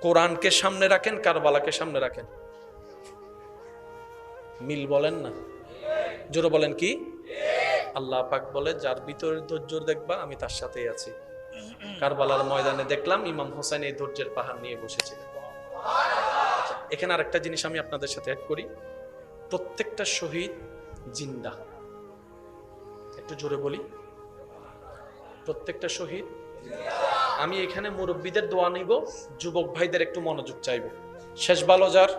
কোরআনকে সামনে রাখেন, কারবালাকে সামনে রাখেন। মিল বলেন না, জোরে বলেন কি? আল্লাহ পাক বলে, যার ভিতরে ধৈর্য দেখবা আমি তার সাথেই আছি। কারবালার ময়দানে দেখলাম ইমাম হোসেন এই ধৈর্যের পাহাড় নিয়ে বসেছিলেন। এখানে আরেকটা জিনিস আমি আপনাদের সাথে অ্যাড করি, প্রত্যেকটা শহীদ জিন্দা। একটু জোরে বলি, প্রত্যেকটা শহীদ। আমি এখানে মুরব্বীদের দোয়া নিব, যুবক ভাইদের একটু মনোযোগ চাইব। শেষ ভালো যার,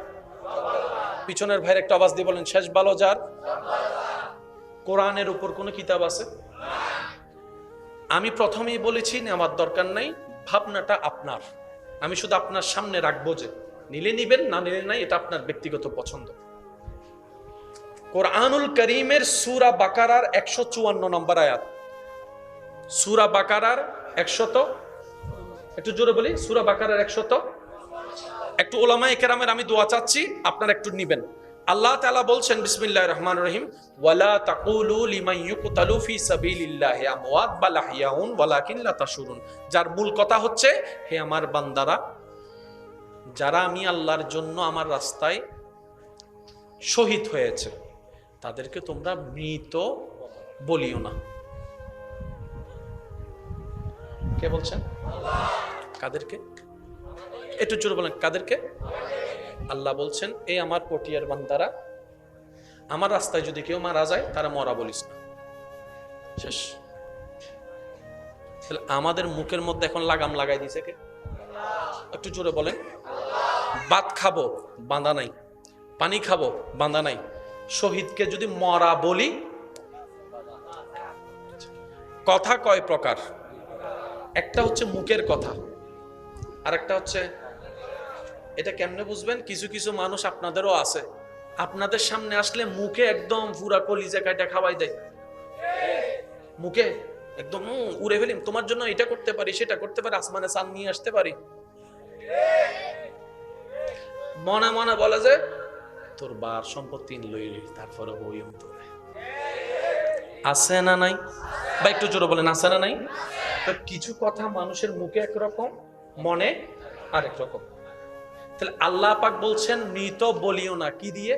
পিছনের ভাইয়ের একটা আওয়াজ দিয়ে বলেন, শেষ ভালো যার। কোরআনের উপর কোনো কিতাব আছে? আমি প্রথমেই বলেছি নেওয়ার দরকার নাই, ভাবনাটা আপনার। আমি শুধু আপনার সামনে রাখবো, যে নিলে নিবেন, না নিলে নাই, এটা আপনার ব্যক্তিগত পছন্দ। কোরআনুল করিমের সূরা বাকারার 154 নম্বর আয়াত। সূরা বাকারার 100, একটু জোরে বলি, সূরা বাকারার 100। একটু উলামায়ে কেরামের আমি দোয়া চাচ্ছি, আপনারা একটু নিবেন। আল্লাহ তাআলা বলছেন, বিসমিল্লাহির রহমানির রহিম, ওয়ালা তাকুলু লিমান ইউকতালু ফি সাবিলিল্লাহি আমওয়াত বাল আহইয়াউন ওয়ালাকিন লা তাশউরুন। যার মূল কথা হচ্ছে, হে আমার বান্দারা, যারা আমি আল্লাহর জন্য আমার রাস্তায় শহীদ হয়েছে তাদেরকে তোমরা মৃত বলিও না। কে বলছেন? কাদেরকে? একটু জোরে বলেন, কাদেরকে? আল্লাহ বলছেন, এই আমার পটিয়ার বান্দারা, আমার রাস্তায় যদি কেউ মারা যায় তারা মরা বলিস না। শেষ। তাহলে আমাদের মুখের মধ্যে এখন লাগাম লাগাই দিছে কে? একটু জোরে বলেন। ভাত খাবো, বাঁধা নাই। পানি খাবো, বাঁধা নাই। শহীদকে যদি মরা বলি, কথা কয় প্রকার? একটা হচ্ছে মুখের কথা, আর একটা হচ্ছে, এটা কেমনে বুঝবেন? কিছু কিছু মানুষ আপনাদেরও আছে, আপনাদের সামনে আসলে মুখে একদম পুরা কলিজা কাটা খাওয়াই দেয়। মুখে একদম উড়ে ফেলি, তোমার জন্য এটা করতে পারি, সেটা করতে পারি, আসমানে চাঁদ নিয়ে আসতে পারি। মনে মনে বলে যে তোর বার সম্পত্তি লইলি, তারপরে বই আছে না নাই? বা একটু জোরে বলেন, আছে না নাই? তো কিছু কথা মানুষের মুখে একরকম, মনে আরেক রকম। তাহলে আল্লাহ পাক বলছেন মৃত বলিও না, কি দিয়ে?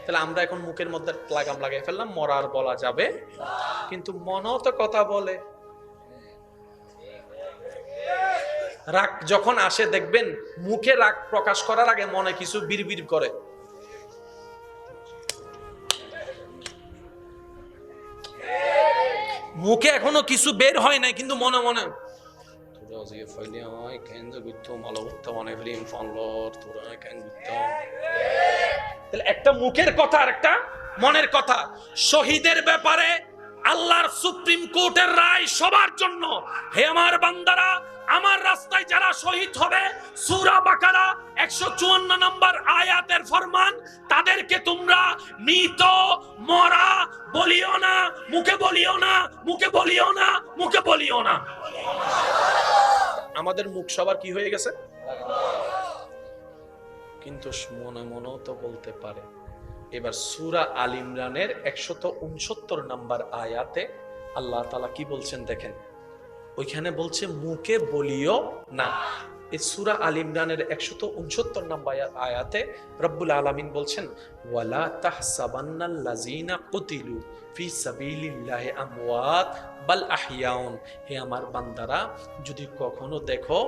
তাহলে আমরা এখন মুখের মধ্যে লাগাম লাগাই ফেললাম, মরার বলা যাবে, কিন্তু মনও তো কথা বলে। রাগ যখন আসে দেখবেন, মুখে রাগ প্রকাশ করার আগে মনে কিছু বিড়বিড় করে। মুখে এখনো কিছু বের হয় নাই, কিন্তু মনে মনে একটা মুখের কথা আর একটা মনের কথা। শহীদের ব্যাপারে আল্লাহর সুপ্রিম কোর্টের রায় সবার জন্য। হে আমার বান্দারা, আমার রাস্তায় যারা শহীদ হবে, সূরা বাকারা 154 নম্বর আয়াতের ফরমান, তাদেরকে তোমরা মৃত, মরা বলিও না, মুখে বলিও না, মুখে বলিও না, মুখে বলিও না। আমাদের মুখ সবার কি হয়ে গেছে, কিন্তু মনে মনেও তো বলতে পারে। এবার সূরা আল ইমরানের 169 নম্বর আয়াতে আল্লাহ তাআলা কি বলছেন দেখেন, ওইখানে বলছে মুখে বলিও না। এই সূরা আল ইমরানের 169 নম্বর আয়াতে রব্বুল আলামিন বলছেন, ওয়ালা তাহসাবান্নাল লাযিনা কুতিলু ফি সাবিলিল্লাহি আমওয়াত বাল আহইয়াউন। হে আমার বান্দারা, যদি কখনো দেখো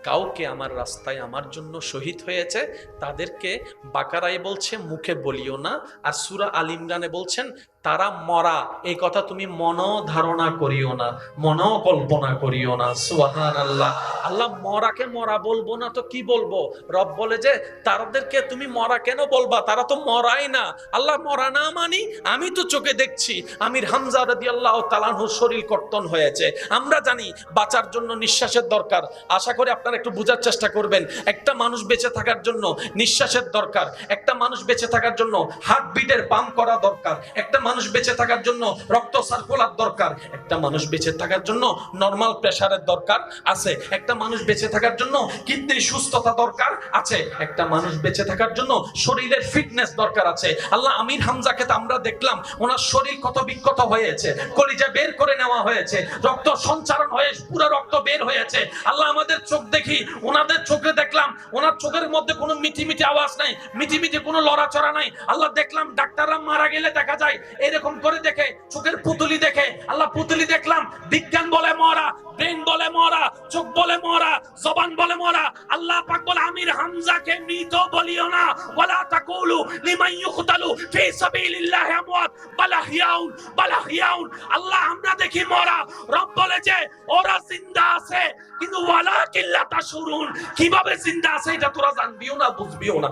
কাউকে আমার রাস্তায় আমার জন্য শহীদ হয়েছে, তাদেরকে বাকারায় বলছে মুখে বলিও না, আর সূরা আল ইমরানে বলছেন তারা মরা। এই কথা তুমি মনও ধারণা করিও না, মনও কল্পনা করিও না। সুবহানাল্লাহ। আল্লাহ মরাকে মরা বলবো না তো কি বলবো? রব বলে যে তাদেরকে তুমি মরা কেন বলবা, তারা তো মরাই না। আল্লাহ মরা না মানি, আমি তো চোখে দেখছি আমির হামজা রাদিয়াল্লাহু তাআলা আনহুর শরীর কর্তন হয়েছে। আমরা জানি বাঁচার জন্য নিঃশ্বাসের দরকার। আশা করি আপনারা একটু বোঝার চেষ্টা করবেন। একটা মানুষ বেঁচে থাকার জন্য নিঃশ্বাসের দরকার, একটা মানুষ বেঁচে থাকার জন্য হার্টবিটের পাম্প করা দরকার, একটা মানুষ বেঁচে থাকার জন্য রক্ত সার্কুলার দরকার, একটা মানুষ বেঁচে থাকার জন্য নরমাল প্রেসারের দরকার আছে, একটা মানুষ বেঁচে থাকার জন্য কিডনির সুস্থতা দরকার আছে, একটা মানুষ বেঁচে থাকার জন্য শরীরের ফিটনেস দরকার আছে। আল্লাহ আমির হামজাকে তো আমরা দেখলাম ওনার শরীর ক্ষত বিক্ষত হয়েছে, কলিজা বের করে নেওয়া হয়েছে, রক্ত সঞ্চারণ হয়ে পুরো রক্ত বের হয়েছে। আল্লাহ আমাদের চোখ দেখি, ওনাদের চোখে দেখলাম ওনার চোখের মধ্যে কোনো মিটি মিটি আওয়াজ নাই, মিটি মিটি কোনো লড়াচড়া নাই। আল্লাহ দেখলাম ডাক্তাররা মারা গেলে দেখা যায় এরকম করে দেখে, চোখের পুতুলি দেখে। আল্লাহ পুতুলি দেখলাম, বিজ্ঞান বলে মরা, ব্রেন বলে মরা, চোখ বলে মরা, জবান বলে মরা। আল্লাহ পাক বলে আমির হামজাকে মৃত বলিও না, ওয়ালা তাকুলু লিমান ইউকতালু ফি সাবিলিল্লাহি আমওয়াত বাল আহইয়াউন। আল্লাহ আমরা দেখি মরা, রব বলে যে ওরা জিন্দা আছে, কিন্তু ওয়ালাকিন লা তাশউরুন, কিভাবে জিন্দা আছে এটা তোরা জানবিও না, বুঝবিও না।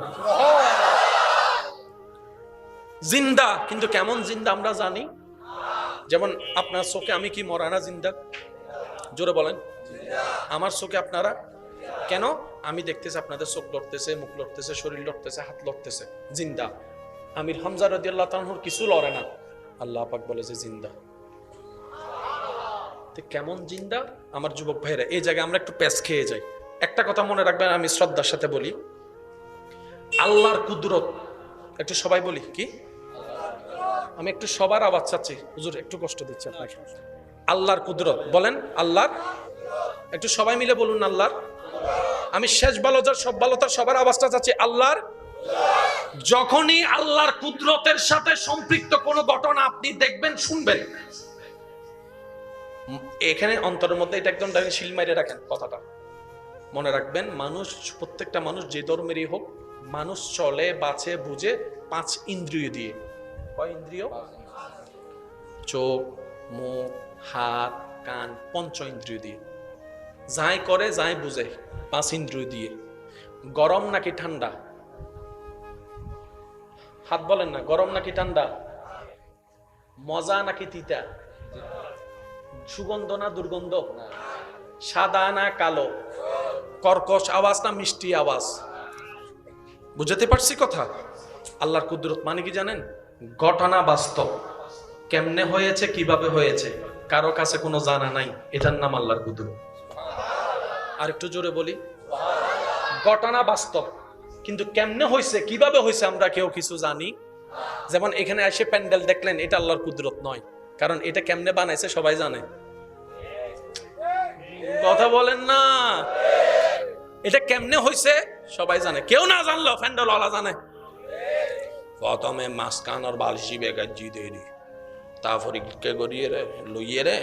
জিন্দা, কিন্তু কেমন জিন্দা আমরা জানি। যেমন আপনার চোখে আমি কি মরা না জিন্দা? জোরে বলেন। আমার চোখে আপনারা কেন? আমি দেখতেছি আপনাদের চোখ লড়তেছে, মুখ লড়তেছে, শরীর লড়তেছে, হাত লড়তেছে, জিন্দা। আমির হামজা রাদিয়াল্লাহু তাআলার কিছু লড়ে না, আল্লাহ পাক বলে যে জিন্দা। কেমন জিন্দা? আমার যুবক ভাইরা, এই জায়গায় আমরা একটু প্যাচ খেয়ে যাই। একটা কথা মনে রাখবেন, আমি শ্রদ্ধার সাথে বলি, আল্লাহর কুদরত, একটু সবাই বলি কি, আমি একটু সবার আওয়াজ চাচ্ছি, হুজুর একটু কষ্ট দিচ্ছি আপনাকে। আল্লাহর কুদরত বলেন, আল্লাহর, একটু সবাই মিলে বলুন আল্লাহর। আমি শেষ ভালো যার সব ভালো তার সবার আওয়াজটা চাচ্ছি আল্লাহর। যখনই আল্লাহর কুদরতের সাথে সম্পৃক্ত কোনো ঘটনা আপনি দেখবেন, শুনবেন, এখানে অন্তরের মধ্যে এটা একদম শিল মাইরে রাখেন, কথাটা মনে রাখবেন। মানুষ, প্রত্যেকটা মানুষ যে ধর্মেরই হোক, মানুষ চলে বাঁচে বুঝে 5 ইন্দ্রিয় দিয়ে। কয় ইন্দ্রিয়? চোখ, মুখ, হাত, কান, 5 ইন্দ্রিয় দিয়ে। যাই করে যাই বুঝে 5 ইন্দ্রিয় দিয়ে। গরম নাকি ঠান্ডা? হাত বলেন না, গরম নাকি ঠান্ডা? মজা নাকি তিতা? সুগন্ধ না দুর্গন্ধ? সাদা না কালো? কর্কশ আওয়াজ না মিষ্টি আওয়াজ? বুঝাতে পারছি কথা? আল্লাহর কুদরত মানে কি জানেন? ঘটনা বাস্তব, কেমনে হয়েছে, কিভাবে হয়েছে, কারো কাছে কোনো জানা নাই, এটার নাম আল্লাহর কুদরত। আর একটু জোরে বলি, ঘটনা বাস্তব, কিন্তু কেমনে হয়েছে, কিভাবে হয়েছে আমরা কেউ কিছু জানি। যেমন এখানে এসে প্যান্ডেল দেখলেন, এটা আল্লাহর কুদরত নয়, কারণ এটা কেমনে বানাইছে সবাই জানে। কথা বলেন না, এটা কেমনে হয়েছে সবাই জানে, কেউ না জানলো প্যান্ডেল ওয়ালা জানে। প্রথমে মাঝখান আর বালিশি বেগাজি দেরি, তারপরে কে গড়িয়ে রে লইয়ে রে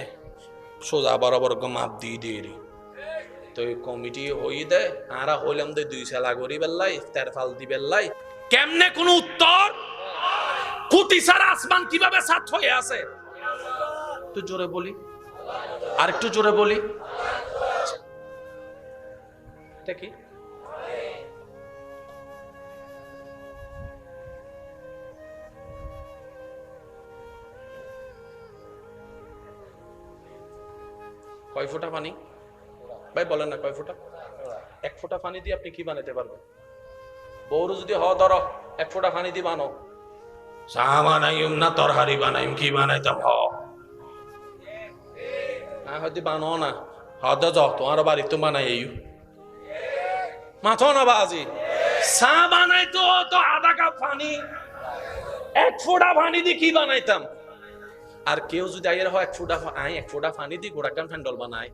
সোজা বরাবর মাপ দিয়ে দেরি। তো কমিটি হই দে, আরা হইলাম দে 2 সালা গড়ি বেল্লাই, তেরফাল দি বেল্লাই। কেমনে কোন উত্তর? কুতি সারা আসমান কিভাবে সাত হয়ে আছে? একটু জোরে বলি, আর একটু জোরে বলি, এটা কি? কয় ফোঁটা পানি? ভাই বলেন না, কয় ফোঁটা? 1 ফোঁটা পানি দিয়ে আপনি কি বানাতে পারবেন? বউরু যদি হ ধরো 1 ফোঁটা পানি দিয়ে বানো, চা বানাইম না তরহারি বানাইম, কি বানাইতাম? হ হয়তো বানো না, হদ যাও তোমার বাড়ি তো বানাই মাথো না বাজি। চা বানাইতো তো আধা কাপ পানি, 1 ফোঁটা পানি দিয়ে কি বানাইতাম? আর কেউ যদি আইয়ের হয় 1 ফোঁটা পানি দিয়ে গোড়াকান ফ্যান্ডল বানায়,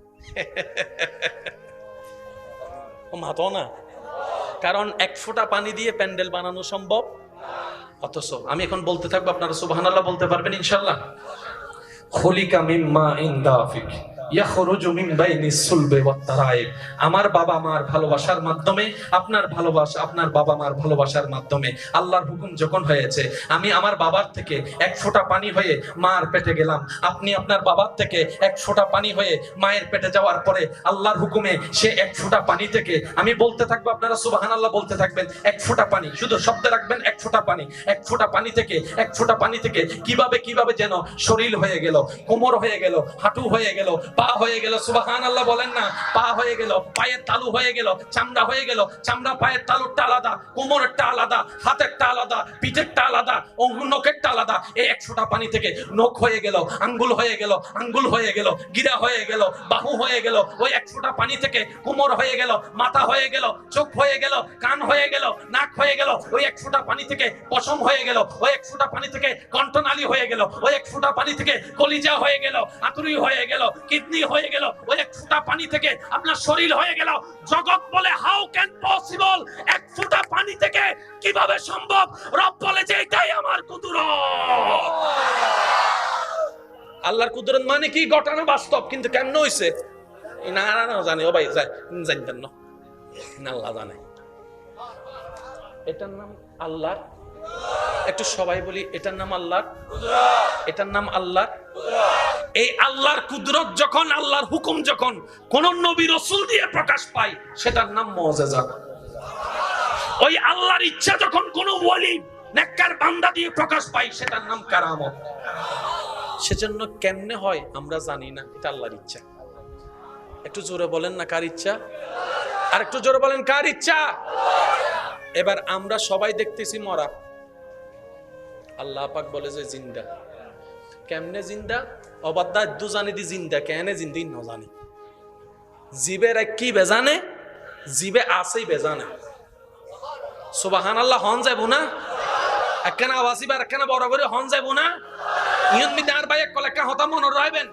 ও মাথো না, কারণ 1 ফোঁটা পানি দিয়ে প্যান্ডেল বানানো সম্ভব। অথচ আমি এখন বলতে থাকবো, আপনারা সুবহানাল্লাহ বলতে পারবেন ইনশাআল্লাহ। খুলিকা মিন মাইন দাফিক ইয়াখরুজু মিন বাইনিস সুলবি ওয়াত তারাইব। আমার বাবা মার ভালোবাসার মাধ্যমে, আপনার ভালোবাসা, আপনার বাবা মার ভালোবাসার মাধ্যমে আল্লাহর হুকুম যখন হয়েছে, আমি আমার বাবার থেকে 1 ফোঁটা পানি হয়ে মার পেটে গেলাম, আপনি আপনার বাবার থেকে 1 ফোঁটা পানি হয়ে মায়ের পেটে যাওয়ার পরে আল্লাহর হুকুমে সে 1 ফোঁটা পানি থেকে, আমি বলতে থাকবো, আপনারা সুবহানাল্লাহ বলতে থাকবেন। 1 ফোঁটা পানি, শুধু শব্দ রাখবেন 1 ফোঁটা পানি। 1 ফোঁটা পানি থেকে, 1 ফোঁটা পানি থেকে কিভাবে কিভাবে যেন শরীর হয়ে গেল, কোমর হয়ে গেল, হাঁটু হয়ে গেল, পা হয়ে গেল, সুবহানাল্লাহ বলেন না, পা হয়ে গেল, পায়ের তালু হয়ে গেল, চামড়া হয়ে গেল, চামড়া পায়ের তালুরটা আলাদা, কোমরেরটা আলাদা, হাতেরটা আলাদা, পিঠেরটা আলাদা, নখেরটা আলাদা। এই 100টা পানি থেকে নখ হয়ে গেল, আঙ্গুল হয়ে গেল, আঙ্গুল হয়ে গেল, গিরা হয়ে গেল, বাহু হয়ে গেল। ওই 100টা পানি থেকে কোমর হয়ে গেল, মাথা হয়ে গেল, চোখ হয়ে গেল, কান হয়ে গেল, নাক হয়ে গেল। ওই 100টা পানি থেকে পশম হয়ে গেল, ওই 100টা পানি থেকে কণ্ঠনালী হয়ে গেল, ওই 100টা পানি থেকে কলিজা হয়ে গেল, আতুরি হয়ে গেল, কিডনি হয়ে গেল, ওই 100টা পানি থেকে আপনার শরীর হয়ে গেল। জগৎ বলে হাউ ক্যান পসিবল, 100টা পানি থেকে কিভাবে সম্ভব? রব বলে যে এটাই আমার কুদরত। আল্লাহর কুদরত মানে কি? ঘটনা বাস্তব, কিন্তু কেমন হইছে না জানি। ও ভাই জানতেন না, আল্লাহ জানে। এটার নাম আল্লাহ। একটু সবাই বলি, এটার নাম আল্লাহ, এটার নাম আল্লাহ। এই আল্লাহর কুদরত যখন, আল্লাহর হুকুম যখন কোন নবী রাসূল দিয়ে প্রকাশ পায়, সেটার নাম মুআজিজা। ওই আল্লাহর ইচ্ছা যখন কোন ওলি নেককার বান্দা দিয়ে প্রকাশ পায়, সেটার নাম কারামত। সেজন্য কেমনে হয় আমরা জানি না, এটা আল্লাহর ইচ্ছা। একটু জোরে বলেন না, কার ইচ্ছা? আর একটু জোরে বলেন, কার ইচ্ছা? এবার আমরা সবাই দেখতেছি মরা, আল্লাহ পাক বলে যে জিন্দা। কেমনে জিন্দা? অবাদা দু জানি দি জিন্দা, কেনে জিন্দি ন জানি। জিবের কি বেজানে, জিবে আসেই বেজানে। সুবহানাল্লাহ হন যাইব না? একখানা আওয়াজি বার একখানা বড় করে হন যাইব না? ইয়ন মি দার ভাই এক কলেকা হতা মনে রাখবেন,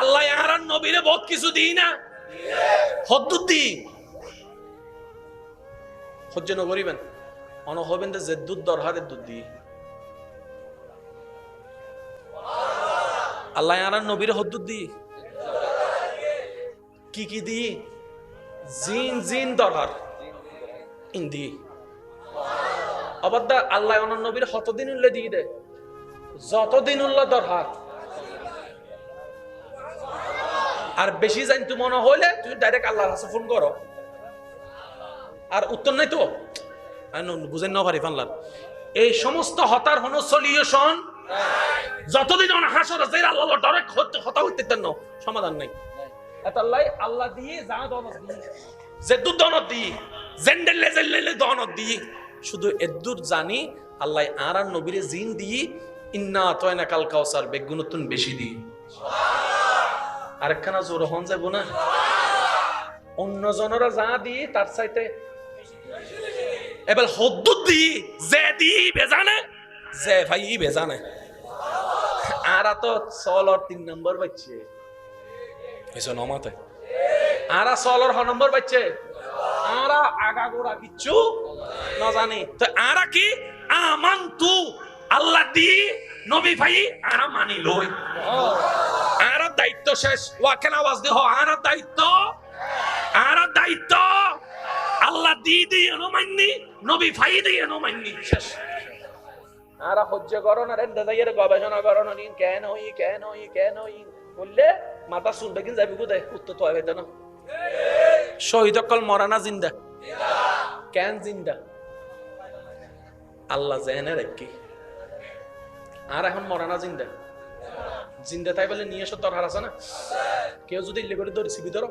আল্লাহ আর নবীরে বহুত কিছু দিই না, হদ্দুদ দি সহ্য নকরিবেন, অন হবেন যে দুধ দরহারের দুধ দিয়ে। আল্লাহ আর নবীর হদ্দুদ দি কি কি দি? জিন জিন দরহার ইন্দি অবাদা। আল্লাহ অন নবীর হতদিন উল্লে দিয়ে দে, যতদিন উল্লাহ দরহার। আর বেশি জান তুই মনে হইলে তুই ডাইরেক্ট আল্লাহর কাছে ফোন করো, আর উত্তর নাই তো বুঝেন না পারি ফানলাম। এই সমস্ত হতার হন সলিউশন যতদিন হাসর আছে আল্লাহ ডাইরেক্ট হতা হইতে না, সমাধান নাই। এতাল্লাই আল্লাহ দিয়ে যা দনত দি, জেদুদ দনত দি, জেন্ডেলে জেল্লেলে দনত দি। শুধু এদ্দুর জানি আল্লাহ আর নবীরে জিন দি, ইন্না আতাইনা কাল কাউসার বেগুনতুন বেশি দি। আরেকখানা জোর হন যাব না, অন্য জনরা যা দি তার চাইতে এবার হদ্দুদ দি, যে দি বেজানে, যে ভাই বেজানে। আর তো সলর 3 নম্বর বাচ্চে এসো নমাতে, আর সলর হ নম্বর বাচ্চে, আর আগা গোড়া কিচ্ছু না জানি। তো আর কি আমানতু আল্লাহ দি নবী ভাই আর মানি লই, আর দায়িত্ব শেষ। ওয়াকেন আওয়াজ দেহ, আর দায়িত্ব, আর দায়িত্ব আল্লাহ দি দিয়ে মাননি, নবী ভাই দিয়ে মাননি, শেষ। আর সহ্য করো না রে, দাদাইয়ের গবেষণা করো না, কেন হই কেন হই কেন হই বললে মাথা শুনবে কিন্তু যাবি কোথায়? উত্তর তো হবে না। শহীদ অকল মরা না জিন্দা? কেন জিন্দা? আল্লাহ জেনে রাখি। আর এখন মরা না জিন্দা? জিন্দা তাই বলে নিয়ে এসো দরকার আছে না? কেউ যদি ইল্লে করে ধরে সিবি ধরো,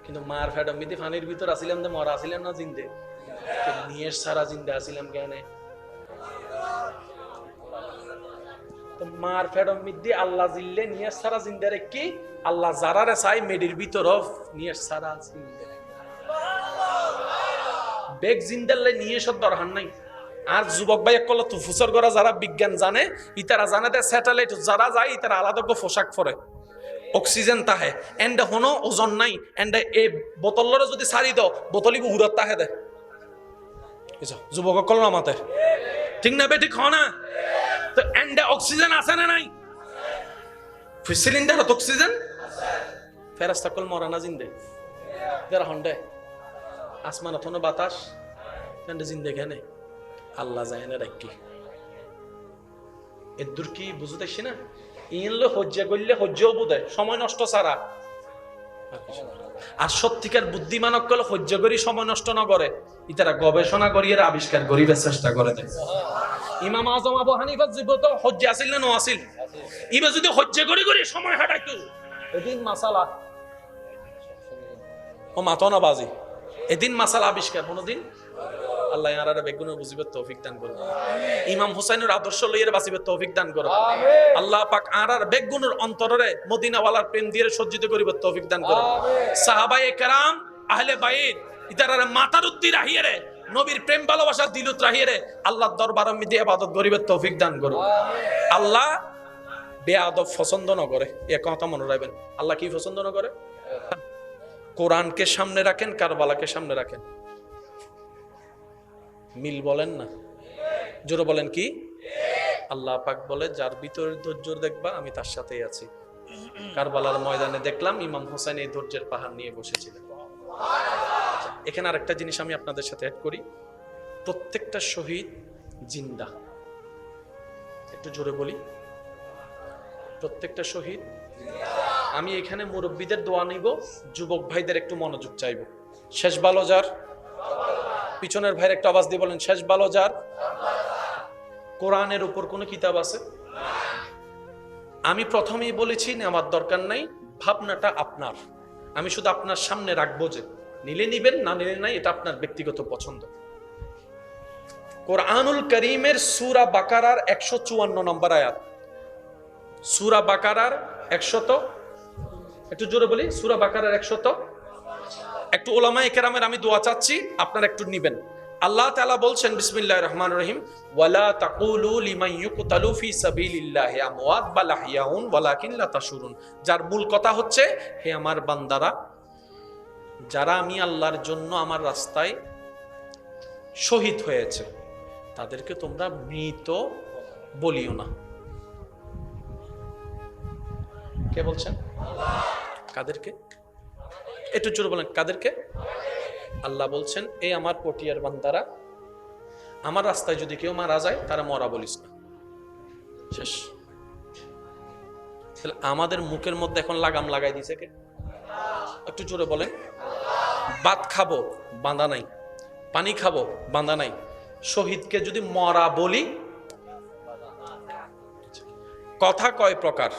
কিন্তু মার ফেডম মিদি ফানির ভিতর আসিলাম যে মরা আসিলাম না জিন্দে, নিয়ে সারা জিন্দা আসিলাম কেন? তো মার ফেডম মিদি আল্লাহ জিল্লে নিয়ে সারা জিন্দা রেখি, আল্লাহ যারারে চাই মেডির ভিতর নিয়ে সারা জিন্দা বেগ জিন্দালে নিয়ে সব দরকার নাই। আর যুবক ভাই একল তো ফুসর করা যারা বিজ্ঞান জানে, ইতারা জানে যে স্যাটেলাইট যারা যায় ইতারা আলাদা পোশাক পরে, অক্সিজেন তাহে এন্ড হনো ওজন নাই, এন্ড এই বোতলরে যদি সারি দাও বোতলি উড়াত তাহে দে। যুবক কল নামাতে ঠিক না বেটি খাও না? তো এন্ড অক্সিজেন আছে না নাই? সিলিন্ডার অক্সিজেন ফেরাস্তা কল মরা না জিন্দে যারা হন্ডে আসমান অথনো বাতাস এন্ড জিন্দে কেনে আল্লাহ যায় না রাখি। এদুর কি বুঝতেছি না? ইনলে হজ্জা করলে হজ্জাও বোধে সময় নষ্ট ছাড়া। আর সত্যিকার বুদ্ধিমানক কল হজ্জা করি সময় নষ্ট না করে, ইতারা গবেষণা করি এর আবিষ্কার করিবার চেষ্টা করে দেয়। ইমাম আজম আবু হানিফা জীবিত হজ্জে আসিল না আসিল? ইবা যদি হজ্জে করে করে সময় হাঁটাইতো এদিন মাসালা ও মাতনা বাজি এদিন মাসালা আবিষ্কার কোনদিন আল্লাহ ইয়ারারে বেগুনের বুঝিবার তৌফিক দান করুন। ইমাম হুসাইনের আদর্শ লইয়ের বাঁচিবার তৌফিক দান করুন। আল্লাহ পাক আরার বেগুনের অন্তরে মদিনাওয়ালার প্রেম দিয়ে সজ্জিত করিবার তৌফিক দান করুন। সাহাবায়ে কেরাম আহলে বাইত ইতারারে মাতার উদ্দি রাহিয়ে নবীর প্রেম ভালোবাসা দিলত রাহিয়ে আল্লাহর দরবারে মিদে ইবাদত করিবার তৌফিক দান করুন। আল্লাহ বেয়াদব পছন্দ না করে, এ কথা মনে রাখবেন। আল্লাহ কি পছন্দ না করে? কোরআনকে সামনে রাখেন, কারবালাকে সামনে রাখেন, মিল বলেন না, জোরে বলেন কি? আল্লাহ পাক বলে যার ভিতরে ধৈর্য দেখবা আমি তার সাথেই আছি। কারবালার ময়দানে দেখলাম ইমাম হোসেন এই ধৈর্যের পাহাড় নিয়ে বসেছিলেন। এখানে আরেকটা জিনিস আমি আপনাদের সাথে অ্যাড করি, প্রত্যেকটা শহীদ জিন্দা। একটু জোরে বলি, প্রত্যেকটা শহীদ। আমি এখানে মুরব্বীদের দোয়া নিব, যুবক ভাইদের একটু মনোযোগ চাইব। শেষ ভালো যার, পিছনের ভাইয়ের একটা আওয়াজ দিয়ে বলেন শেষ ভালো যার। কোরআনের উপর কোন কিতাব আছে? আমি প্রথমেই বলেছি নেওয়ার দরকার নাই, ভাবনাটা আপনার। আমি শুধু আপনার সামনে রাখবো, যে নিলে নিবেন, না নিলে নাই, এটা আপনার ব্যক্তিগত পছন্দ। কোরআনুল করিমের সূরা বাকারার 154 নম্বর আয়াত। সূরা বাকারার 100, একটু জোরে বলি, সূরা বাকারার 100। একটু উলামায়ে কেরামের আমি দোয়া চাচ্ছি, আপনারা একটু নিবেন। আল্লাহ তাআলা বলছেন বিসমিল্লাহির রহমানির রহিম, ওয়ালা তাকুলু লিমান ইউকতালু ফি সাবিলিল্লাহি আমওয়াত বাল আহইয়াউন ওয়ালাকিন লা তাশউরুন। যার মূল কথা হচ্ছে, হে আমার বান্দারা, যারা আমি আল্লাহর জন্য আমার রাস্তায় শহীদ হয়েছে তাদেরকে তোমরা মৃত বলিও না। কে বলছেন? কাদেরকে? একটু জোরে বলেন, কাদেরকে? আল্লাহ বলছেন, এই আমার পটিয়ার বান্দারা, আমার রাস্তায় যদি কেউ মারা যায় তারা মরা বলিস না। শেষ। তাহলে আমাদের মুখের মধ্যে এখন লাগাম লাগাই দিছে কে? একটু জোরে বলেন। ভাত খাবো, বাঁধা নাই। পানি খাবো, বাঁধা নাই। শহীদকে যদি মরা বলি, কথা কয় প্রকার?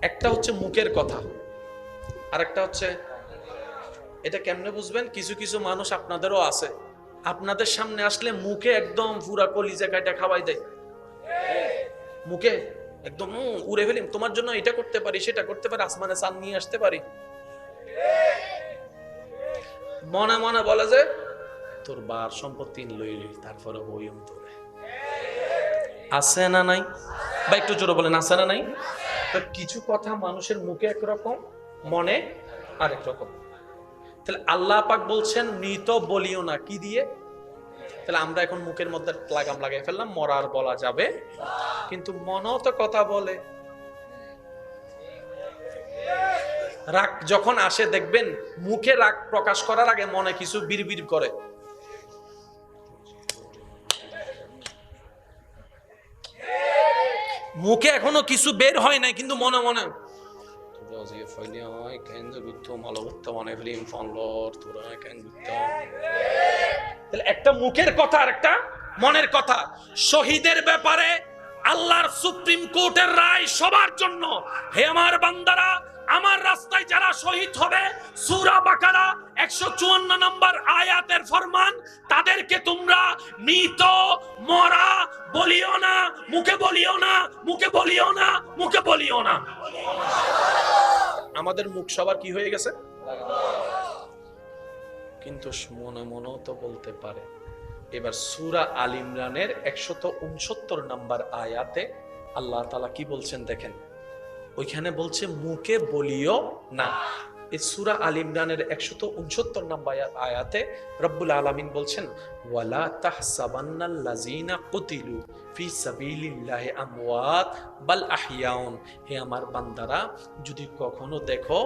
একটা হচ্ছে মুখের কথা, আর একটা হচ্ছে, এটা কেমনে বুঝবেন? কিছু কিছু মানুষ আপনাদেরও আছে, আপনাদের সামনে আসলে মুখে একদম পুরা কলিজা কাটা খাওয়াই দেয়। মুখে একদম উড়ে ফেলিম, তোমার জন্য এটা করতে পারি, সেটা করতে পারি, আসমানে চাঁদ নিয়ে আসতে পারি। মনে মনে বলে যে তোর বার সম্পত্তি লইলি, তারপরে হইম তোরে। আছে না নাই? বা একটু জোরে বলেন, আছে না নাই? তো কিছু কথা মানুষের মুখে একরকম, মনে আরেক রকম। তাহলে আল্লাহ পাক বলছেন মৃত বলিও না, কি দিয়ে? তাহলে আমরা এখন মুখের মধ্যে লাগাম লাগাই ফেললাম, মরার বলা যাবে, কিন্তু মনও তো কথা বলে। রাগ যখন আসে দেখবেন, মুখে রাগ প্রকাশ করার আগে মনে কিছু বিড়বিড় করে। মুখে এখনো কিছু বের হয় নাই, কিন্তু মনে মনে একটা মুখের কথা আর একটা মনের কথা। শহীদের ব্যাপারে আল্লাহর সুপ্রিম কোর্টের রায় সবার জন্য। হে আমার বান্দারা, আমার রাস্তায় যারা শহীদ হবে, সূরা বাকারা 154 নম্বর আয়াতের ফরমান, তাদেরকে তোমরা মৃত, মরা বলিও না, মুখে বলিও না, মুখে বলিও না, মুখে বলিও না। আমাদের মুখ সবার কি হয়ে গেছে? কিন্তু মনে মনেও তো বলতে পারে। এবার সূরা আল ইমরানের 169 নম্বর আয়াতে আল্লাহ তাআলা কি বলছেন দেখেন, ওইখানে বলছে মুখে বলিও না। এই সূরা আল ইমরানের 169 নম্বর আয়াতে রব্বুল আলামিন বলছেন, ওয়ালা তাহসাবান্নাল্লাযীনা কুতিলু ফি সাবিলিল্লাহি আমওয়াত বাল আহিয়াউন। হে আমার বান্দারা, যদি কখনো দেখো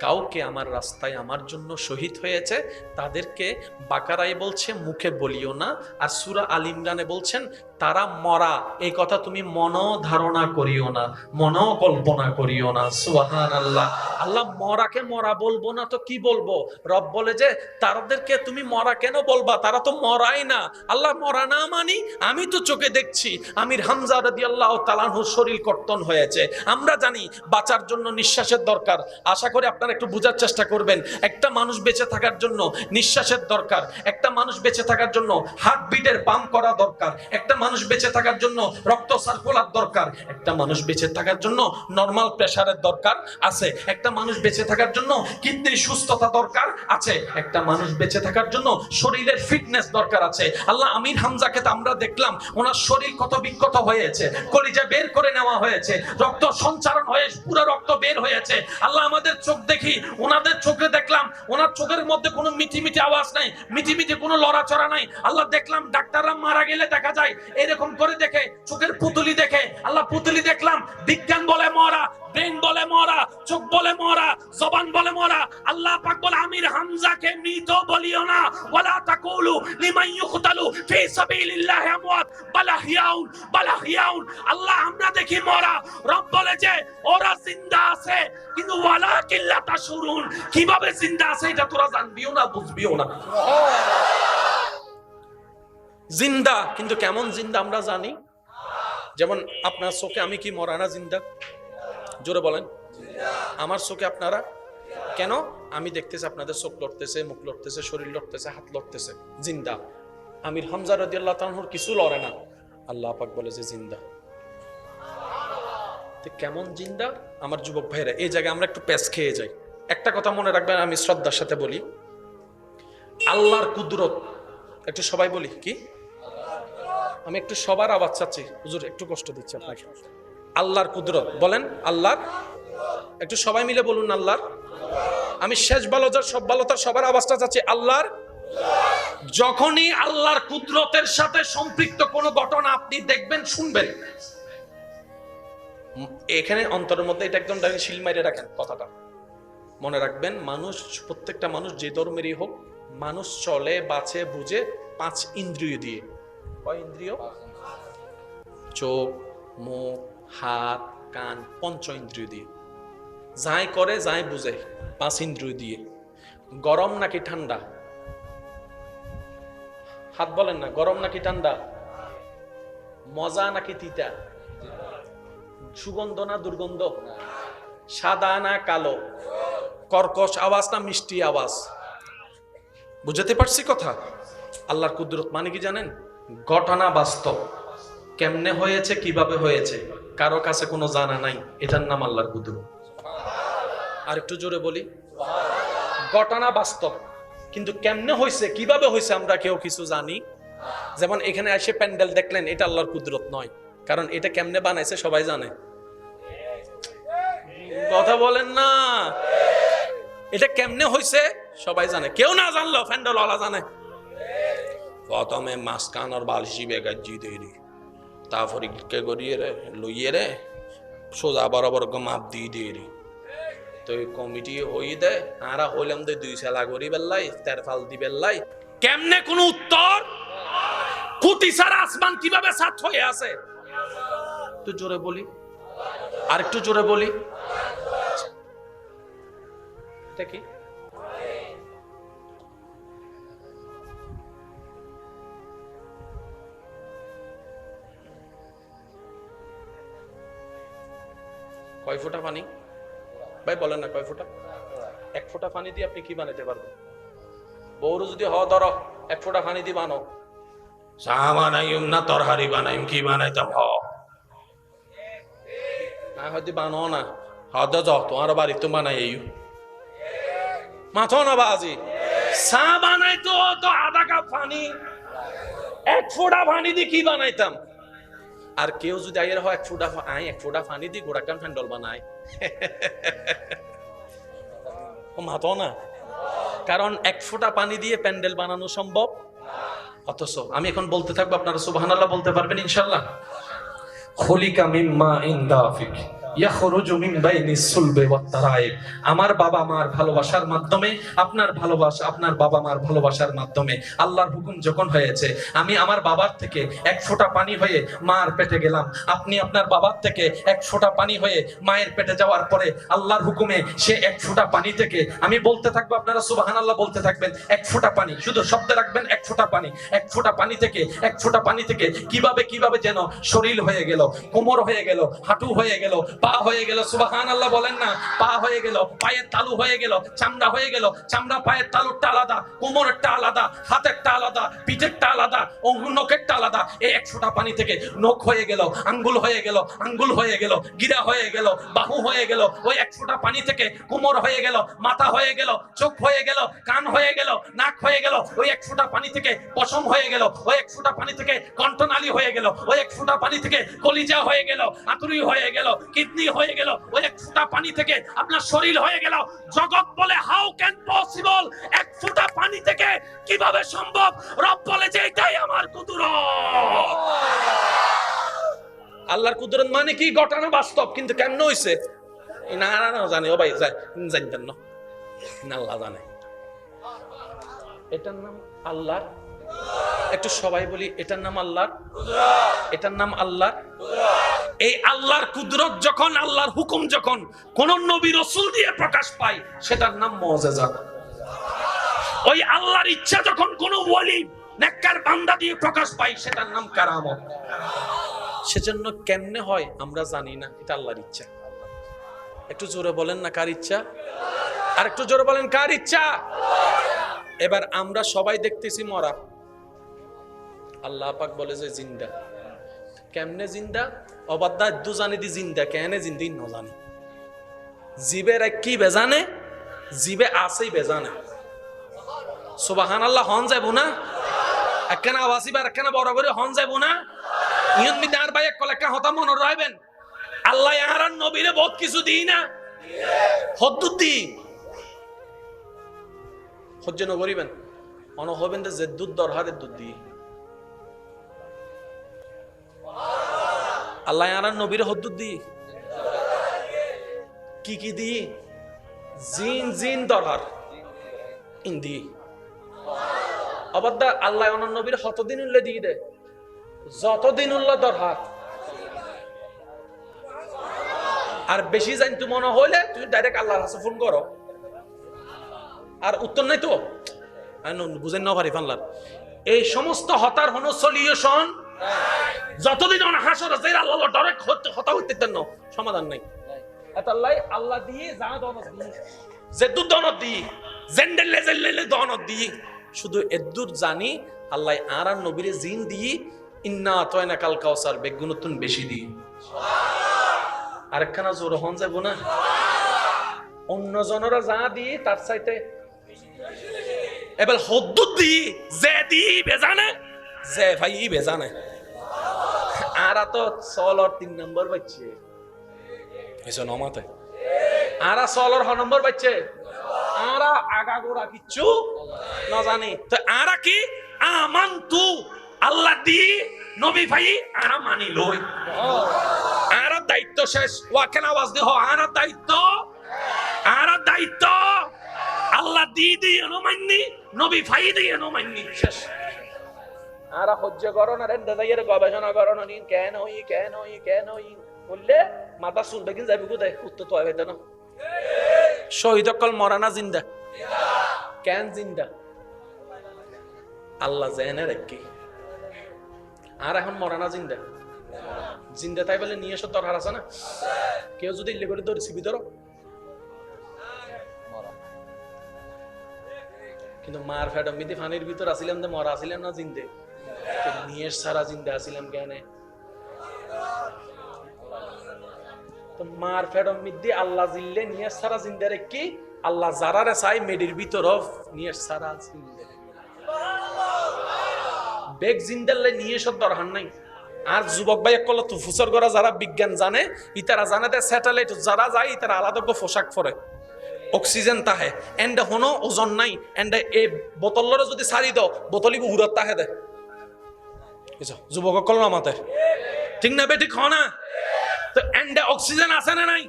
কাউকে আমার রাস্তায় আমার জন্য শহীদ হয়েছে, তাদেরকে বাকারায় বলছে মুখে বলিও না, আর সূরা আল ইমরানে বলছেন তারা মরা। এই কথা তুমি মনও ধারণা করিও না, মনও কল্পনা করিও না। সুবহানাল্লাহ। আল্লাহ মরাকে মরা বলবো না তো কি বলবো? রব বলে যে তাদেরকে তুমি মরা কেন বলবা, তারা তো মরাই না। আল্লাহ মরা না মানি, আমি তো চোখে দেখছি আমির হামজা রাদিয়াল্লাহু তাআলা আনহুর শরীর কর্তন হয়েছে। আমরা জানি বাঁচার জন্য নিঃশ্বাসের দরকার। আশা করি আপনারা একটু বোঝার চেষ্টা করবেন। একটা মানুষ বেঁচে থাকার জন্য নিঃশ্বাসের দরকার, একটা মানুষ বেঁচে থাকার জন্য হার্টবিটের পাম্প করা দরকার, একটা মানুষ বেঁচে থাকার জন্য রক্ত সার্কুলার দরকার, একটা মানুষ বেঁচে থাকার জন্য নরমাল প্রেসারের দরকার আছে, একটা মানুষ বেঁচে থাকার জন্য কিডনির সুস্থতা দরকার আছে, একটা মানুষ বেঁচে থাকার জন্য শরীরের ফিটনেস দরকার আছে। আল্লাহ আমির হামজাকে তো আমরা দেখলাম ওনার শরীর কত বিক্ষত হয়েছে, কলিজা বের করে নেওয়া হয়েছে, রক্ত সঞ্চারণ হয়ে পুরো রক্ত বের হয়েছে। আল্লাহ আমাদের চোখ দেখি, ওনাদের চোখে দেখলাম ওনার চোখের মধ্যে কোনো মিটি মিটি আওয়াজ নাই, মিটি মিটি কোনো লড়াচড়া নাই। আল্লাহ দেখলাম ডাক্তাররা মারা গেলে দেখা যায় এরকম করে দেখে, চোখের পুতুলি দেখে। আল্লাহ পুতুলি দেখলাম, বিজ্ঞান বলে মরা, ব্রেন বলে মরা, চোখ বলে মরা, জবান বলে মরা। আল্লাহ পাক বলে আমির হামজাকে মৃত বলিও না, ওয়ালা তাকুলু লিমান ইউকতালু ফি সাবিলিল্লাহি আমওয়াত বাল আহইয়াউন বাল আহইয়াউন। আল্লাহ আমরা দেখি মরা, রব বলে যে ওরা জিন্দা আছে, কিন্তু ওয়ালাকিন লা তাশউরুন। কিভাবে জিন্দা আছে এটা তোরা জানবিও না, বুঝবিও না। জিন্দা, কিন্তু কেমন জিন্দা আমরা জানি। যেমন আপনার চোখে আমি কি মরা না জিন্দা? জোরে বলেন। আমার চোখে আপনারা কেন? আমি দেখতেছি আপনাদের চোখ লড়তেছে, মুখ লড়তেছে, শরীর লড়তেছে, হাত লড়তেছে, জিন্দা। আমির হামজা রাদিয়াল্লাহু তাআলা আনহুর কিছু লড়ে না, আল্লাহ পাক বলে যে জিন্দা। কেমন জিন্দা? আমার যুবক ভাইরা, এই জায়গায় আমরা একটু প্যাচ খেয়ে যাই। একটা কথা মনে রাখবেন, আমি শ্রদ্ধার সাথে বলি, আল্লাহর কুদরত। একটু সবাই বলি কি? আমি একটু সবার আওয়াজ চাচ্ছি, হুজুর একটু কষ্ট দিচ্ছি আপনাকে। আল্লাহর কুদরত বলেন, আল্লাহর, একটু সবাই মিলে বলুন আল্লাহর। আমি শেষ বালতার সব বালতার সবার আওয়াজটা চাচ্ছি, আল্লাহর। যখনই আল্লাহর কুদরতের সাথে সম্পৃক্ত কোনো ঘটনা আপনি দেখবেন, শুনবেন, এখানে অন্তরের মধ্যে এটা একদম শিল মাইরে রাখেন, কথাটা মনে রাখবেন। মানুষ, প্রত্যেকটা মানুষ যে ধর্মেরই হোক, মানুষ চলে বাঁচে বুঝে 5 ইন্দ্রিয় দিয়ে। কয় ইন্দ্রিয়? চোখ, মুখ, হাত, কান, 5 ইন্দ্রিয় দিয়ে। যাই করে যাই বুঝে 5 ইন্দ্রিয় দিয়ে। গরম নাকি ঠান্ডা? হাত বলেন না, গরম নাকি ঠান্ডা? মজা নাকি তিতা? সুগন্ধ না দুর্গন্ধ? সাদা না কালো? কর্কশ আওয়াজ না মিষ্টি আওয়াজ? বুঝতে পারছি কথা? আল্লাহর কুদরত মানে কি জানেন? ঘটনা বাস্তব, কেমনে হয়েছে, কিভাবে হয়েছে, কারো কাছে কোনো জানা নাই, এটার নাম আল্লাহর কুদরত। আর একটু জোরে বলি, ঘটনা বাস্তব, কিন্তু কেমনে হয়েছে, কিভাবে হয়েছে আমরা কেউ কিছু জানি। যেমন এখানে এসে প্যান্ডেল দেখলেন, এটা আল্লাহর কুদরত নয়, কারণ এটা কেমনে বানাইছে সবাই জানে। কথা বলেন না, এটা কেমনে হয়েছে সবাই জানে, কেউ না জানলো প্যান্ডেল ওয়ালা জানে। প্রথমে মাঝখান আর বালিশি বেগাজি দেরি, তারপরে কে গড়িয়ে রে লইয়ে রে সোজা বরাবর মাপ দিয়ে দেরি। তো কমিটি হই দে, আরা হইলাম দে 2 সালা গড়ি বেল্লাই, তেরফাল দি বেল্লাই। কেমনে কোন উত্তর? কুতি সারা আসমান কিভাবে সাত হয়ে আছে? একটু জোরে বলি, আর একটু জোরে বলি, এটা কি? কয় ফোঁটা পানি ভাই বলেন না, কয় ফোঁটা? 1 ফোঁটা পানি দিয়ে আপনি কি বানাইতে পারবেন? বউরু যদি ধরো 1 ফোঁটা পানি দিয়ে বানো, চা বানাইম না তরহারি বানাইম, কি বানাইতাম? হয়তো বানো না, হদ যাও তোমার বাড়ি তো বানাই মাথো না বাজি। চা বানাইতো তো আধা কাপ পানি, 1 ফোঁটা পানি দিয়ে কি বানাইতাম? আর কেউ যদি আইয়ের হয় 1 ফোঁটা পানি দিয়ে গোড়াকান ফ্যান্ডল বানায়, মাথো না। কারণ 1 ফোঁটা পানি দিয়ে প্যান্ডেল বানানো সম্ভব অথচ আমি এখন বলতে থাকবো, আপনারা সুবহানাল্লাহ বলতে পারবেন ইনশাআল্লাহ। খলিকা মিম্মা ইনদাফিক ইয়াখরুজু মিন বাইনিস সুলবি ওয়াত তারাইব। আমার বাবা মার ভালোবাসার মাধ্যমে, আপনার ভালোবাসা, আপনার বাবা মার ভালোবাসার মাধ্যমে আল্লাহর হুকুম যখন হয়েছে, আমি আমার বাবার থেকে এক ফোঁটা পানি হয়ে মার পেটে গেলাম, আপনি আপনার বাবার থেকে এক ফোঁটা পানি হয়ে মায়ের পেটে যাওয়ার পরে আল্লাহর হুকুমে সে এক ফোঁটা পানি থেকে, আমি বলতে থাকবো, আপনারা সুবহানাল্লাহ বলতে থাকবেন, এক ফোঁটা পানি, শুধু শব্দ রাখবেন এক ফোঁটা পানি, এক ফোঁটা পানি থেকে, এক ফোঁটা পানি থেকে কিভাবে কিভাবে যেন শরীর হয়ে গেল, কোমর হয়ে গেল, হাঁটু হয়ে গেল, পা হয়ে গেল, সুবহানাল্লাহ বলেন না, পা হয়ে গেল, পায়ের তালু হয়ে গেল, চামড়া হয়ে গেল, চামড়া পায়ের তালুটা আলাদা, কোমরেরটা আলাদা, হাতেরটা আলাদা, পিঠেরটা আলাদা, নখেরটা আলাদা। এই এক ফোঁটা পানি থেকে নখ হয়ে গেল, আঙ্গুল হয়ে গেল, আঙ্গুল হয়ে গেল, গিরা হয়ে গেল, বাহু হয়ে গেল। ওই এক ফোঁটা পানি থেকে কোমর হয়ে গেল, মাথা হয়ে গেল, চোখ হয়ে গেল, কান হয়ে গেল, নাক হয়ে গেল। ওই এক ফোঁটা পানি থেকে পশম হয়ে গেল, ওই এক ফোঁটা পানি থেকে কণ্ঠনালী হয়ে গেল, ওই এক ফোঁটা পানি থেকে কলিজা হয়ে গেল, আতুরি হয়ে গেল, কিডনি হয়ে গেল। ওই এক ফোঁটা পানি থেকে আপনার শরীর হয়ে গেল। জগৎ বলে হাউ ক্যান পসিবল, এক ফোঁটা পানি থেকে কিভাবে সম্ভব? রব বলে যে এটাই আমার কুদরত। আল্লাহর কুদরত মানে কি? ঘটনা বাস্তব, কিন্তু কেমন হইছে না জানি, ও ভাই জানতেন না, আল্লাহ জানে। এটার নাম আল্লাহর, একটু সবাই বলি, এটার নাম আল্লাহর, এটার নাম আল্লাহর। এই আল্লাহর কুদরত যখন, আল্লাহর হুকুম যখন কোন নবী রাসূল দিয়ে প্রকাশ পায়, সেটার নাম মুআজিজা। ওই আল্লাহর ইচ্ছা যখন কোন ওলি নেককার বান্দা দিয়ে প্রকাশ পায়, সেটার নাম কারামত। সেজন্য কেমনে হয় আমরা জানি না, এটা আল্লাহর ইচ্ছা। একটু জোরে বলেন না, কার ইচ্ছা? আর একটু জোরে বলেন, কার ইচ্ছা? এবার আমরা সবাই দেখতেছি মরা, আল্লাহ পাক বলে যে জিন্দা। কেমনে জিন্দা? অবাধ্যা দু জানি দি জিন্দা, কেনে জিন্দি ন জানি। জিবের কি বেজানে, জিবে আসেই বেজানে। সুবহানাল্লাহ হন যাইব না? একখানা আওয়াজ বার একখানা বড় করে হন যাইব না? ইয়ন মি দার ভাই এক কলেকা হতা মনে রাখবেন, আল্লাহ আর নবীরে বহুত কিছু দিই না, হদ্দুদ দি সহ্য ন করিবেন, অন হবেন যে দুধ দরহারের দুধ দিয়ে আল্লাহ আর নবীরে হদ্দুদ দি কি কি দি? জিন জিন দরহার ইন্দি অবাধ্যা আল্লাহ অন নবীর হতদিন উল্লে দিয়ে দে, যতদিন উল্লাহ দরহার। আর বেশি জানতু মনে হইলে তুমি ডাইরেক্ট আল্লাহর কাছে ফোন করো, আর উত্তর নাই তো বুঝেন না পারি ফানলার। এই সমস্ত হতার হন সলিউশন যতদিন হাসর আছে আল্লাহ ডাইরেক্ট হতা হইতে দেন, সমাধান নাই। এতাল্লাই আল্লাহ দিয়ে যা দনত দি, যেদুর দনত দি, জেন্ডেলে জেল্লেলে দনত দি, শুধু এদুর জানি আল্লাহ আর নবীরে জিন দি, ইন্না আতাইনা কাল কাউসার বেগুনতুন বেশি দি। আরেকখানা জোর হন যাব না, অন্য জনরা যা দি তার চাইতে এবার হদ্দুদ দি, যে দি বেজানে, যে ভাই বেজানে। আরা তো সলর 3 নম্বর বাচ্চে এসো নমাতে, আরা সলর হ নম্বর বাচ্চে, আরা আগা গোড়া কিচ্ছু না জানি। তো আরা কি আমানতু আল্লাহ দি নবী ভাই আরা মানি লই, আরা দায়িত্ব শেষ। ওয়াকেন আওয়াজ দি হ, আরা দায়িত্ব, আরা দায়িত্ব আল্লাহ দি দিয়ে নো মাননি, নবী ভাই দিয়ে নো মাননি, শেষ। আরা সহ্য করো না, রেন্দা যাইয়ের গবেষণা করো না, কেন হই কেন হই কেন হই বললে মাথা শুনবে কিন্তু যাবি কোথায়? উত্তর তো হবে না। শহীদ অকল মরা না জিন্দা, কেন জিন্দা? আল্লাহ জেনে রাখি। আর এখন মরা না জিন্দা, জিন্দা তাই বলে নিয়ে এসো দরকার আছে না? কেউ যদি ইল্লে করে ধরে সিবি ধরো, কিন্তু মার ফেডম মিদি ফানির ভিতর আসিলাম যে মরা আসিলাম না জিন্দে, নিয়ে সারা জিন্দা আসিলাম কেন? তো মার ফেডম মিদি আল্লাহ জিল্লে নিয়ে সারা জিন্দা রেখি, আল্লাহ যারারে চাই মেডির ভিতর নিয়ে সারা জিন্দা বেগ জিন্দালে নিয়ে সব দরকার নাই। আর যুবক ভাই একল তো ফুসর করা যারা বিজ্ঞান জানে, ইতারা জানে যে স্যাটেলাইট যারা যায় ইতারা আলাদা পোশাক পরে, অক্সিজেন তাহে এন্ড হনো ওজন নাই, এন্ড এই বোতলরে যদি সারি দাও বোতলি উড়াত তাহে দে, যুবক কল আমাদের ঠিক না বেটি খ না তো এন্ডে অক্সিজেন আছে না নাই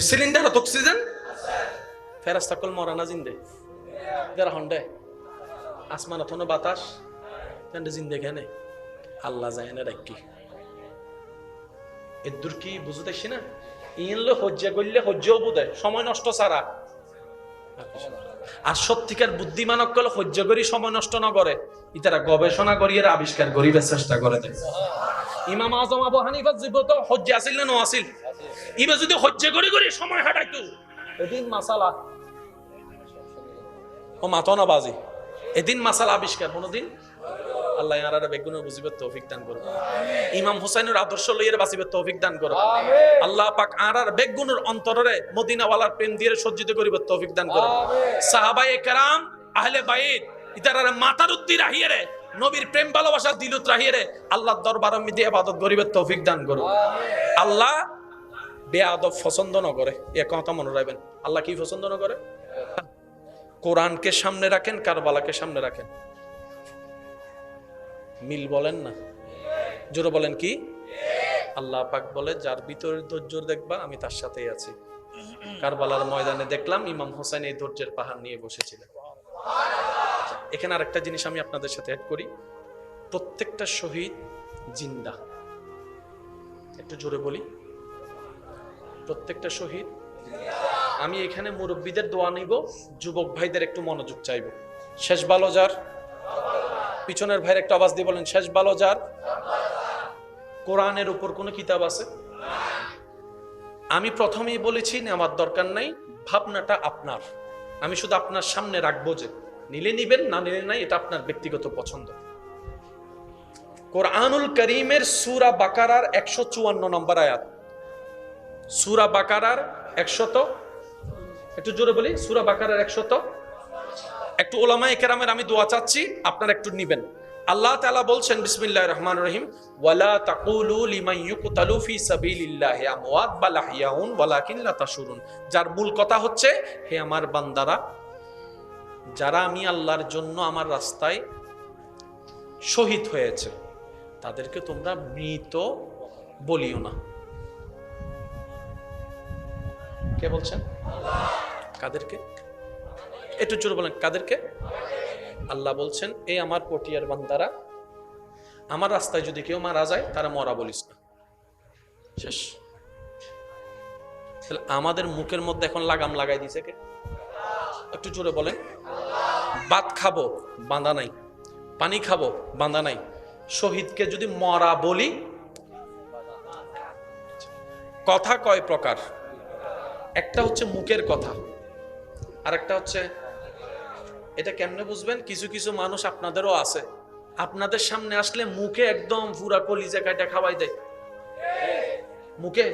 সিলিন্ডার অক্সিজেন ফেরাস্তা কল মরা না জিন্দে যারা হন্ডে আসমান অথন বাতাস এন্ডে জিন্দে কেনে আল্লাহ যায় না ডাকি এদুর কি বুঝতেছি না ইনলে হজ্জা করলে হজ্জাও বুঝে সময় নষ্ট ছাড়া আর সত্যিকার বুদ্ধিমানক কলে হজ্জা করি সময় নষ্ট না করে ইতারা গবেষণা করি এর আবিষ্কার করিবার চেষ্টা করে দেয় ইমাম আজম আবু হানিফা জীবত হজ্জা আসিল না আসিল ইবা যদি হজ্জা করি করি সময় হাঁটাইতো এদিন মাসালা ও মাতো না বাজি এদিন মাসালা আবিষ্কার কোনদিন আল্লাহ ইয়ারারে বেগুনের বুঝিবার তৌফিক দান করুন ইমাম হুসাইনের আদর্শ লইয়ের বাঁচিবার তৌফিক দান করুন আল্লাহ পাক আরার বেগুনের অন্তরে মদিনাওয়ালার প্রেম দিয়ে সজ্জিত করিবার তৌফিক দান করুন সাহাবায়ে কেরাম আহলে বাইত ইতারারে মাতার উদ্দি রাহিয়ে নবীর প্রেম ভালোবাসা দিলত রাহিয়ে আল্লাহর দরবারে মিদে ইবাদত করিবার তৌফিক দান করুন আল্লাহ বেয়াদব পছন্দ না করে এ কথা মনে রাখবেন আল্লাহ কি পছন্দ না করে কোরআনকে সামনে রাখেন কারবালাকে সামনে রাখেন মিল বলেন না জোরে বলেন কি আল্লাহ পাক বলে যার ভিতরে ধৈর্য দেখবা আমি তার সাথেই আছি কারবালার ময়দানে দেখলাম ইমাম হোসেন এই ধৈর্যের পাহাড় নিয়ে বসেছিলেন এখানে আরেকটা জিনিস আমি আপনাদের সাথে অ্যাড করি প্রত্যেকটা শহীদ জিন্দা একটু জোরে বলি প্রত্যেকটা শহীদ আমি এখানে মুরব্বীদের দোয়া নিব যুবক ভাইদের একটু মনোযোগ চাইব শেষ ভালো যার পিছনের ভাইয়ের একটা আওয়াজ দিয়ে বলেন শেষ ভালো যার কোরআনের উপর কোনো কিতাব আছে আমি প্রথমেই বলেছি নেওয়ার দরকার নাই ভাবনাটা আপনার আমি শুধু আপনার সামনে রাখবো যে নিলে নিবেন না নিলে নাই এটা আপনার ব্যক্তিগত পছন্দ কোরআনুল করিমের সূরা বাকারার 154 নম্বর আয়াত সূরা বাকারার 100 একটু জোরে বলি সূরা বাকারার 100 একটু উলামায়ে কেরামের আমি দোয়া চাচ্ছি আপনারা একটু নিবেন আল্লাহ তাআলা বলছেন বিসমিল্লাহির রহমানির রহিম ওয়ালা তাকুলু লিমান ইউকতালু ফি সাবিলিল্লাহি আমওয়াত বাল আহইয়াউন ওয়ালাকিন লা তাশউরুন যার মূল কথা হচ্ছে হে আমার বান্দারা যারা আমি আল্লাহর জন্য আমার রাস্তায় শহীদ হয়েছে তাদেরকে তোমরা মৃত বলিও না কে বলছেন কাদেরকে একটু জোরে বলেন কাদেরকে আল্লাহ বলছেন এই আমার পটিয়ার বান্দারা আমার রাস্তায় যদি কেউ মারা যায় তারা মরা বলিস না শেষ তাহলে আমাদের মুখের মধ্যে এখন লাগাম লাগাই দিছে কে একটু জোরে বলেন ভাত খাবো বাঁধা নাই পানি খাবো বাঁধা নাই শহীদকে যদি মরা বলি কথা কয় প্রকার একটা হচ্ছে মুখের কথা আর একটা হচ্ছে এটা কেমনে বুঝবেন কিছু কিছু মানুষ আপনাদেরও আছে আপনাদের সামনে আসলে মুখে একদম পুরা কলিজা কাটা খাওয়াই দেয় মুখে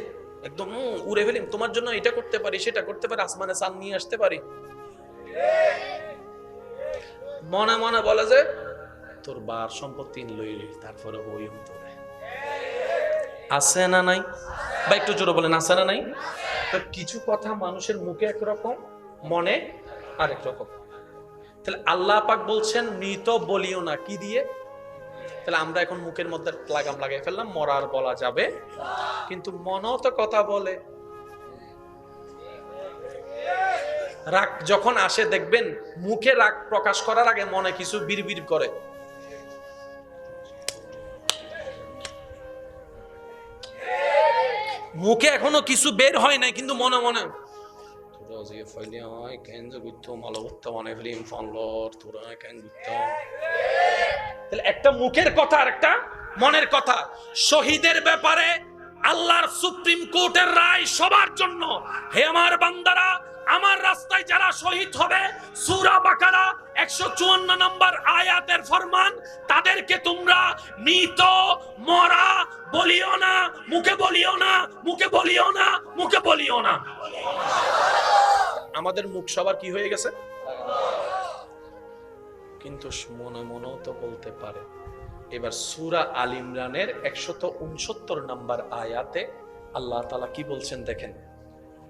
একদম উড়ে ফেলিম তোমার জন্য এটা করতে পারি সেটা করতে পারি আসমানে চাঁদ নিয়ে আসতে পারি মনে মনে বলে যে তোর বার সম্পত্তি লইলি তারপরে ওই তোরে আছে না নাই বা একটু জোরে বলেন আছে না নাই তো কিছু কথা মানুষের মুখে একরকম মনে আরেক রকম তাহলে আল্লাহ পাক বলছেন মৃত বলিও না কি দিয়ে তাহলে আমরা এখন মুখের মধ্যে লাগাম লাগাই ফেললাম মরার বলা যাবে কিন্তু মনও তো কথা বলে রাগ যখন আসে দেখবেন মুখে রাগ প্রকাশ করার আগে মনে কিছু বিড়বিড় করে মুখে এখনো কিছু বের হয় নাই কিন্তু মনে মনে একটা মুখের কথা আর একটা মনের কথা শহীদের ব্যাপারে আল্লাহর সুপ্রিম কোর্টের রায় সবার জন্য হে আমার বান্দারা আমার রাস্তায় যারা শহীদ হবে সূরা বাকারা 154 নম্বর আয়াতের ফরমান তাদেরকে তোমরা মৃত মরা বলিও না মুখে বলিও না মুখে বলিও না মুখে বলিও না আমাদের মুখ সবার কি হয়ে গেছে কিন্তু মনে মনেও তো বলতে পারে এবার সূরা আল ইমরানের 169 নম্বর আয়াতে আল্লাহ তাআলা কি বলছেন দেখেন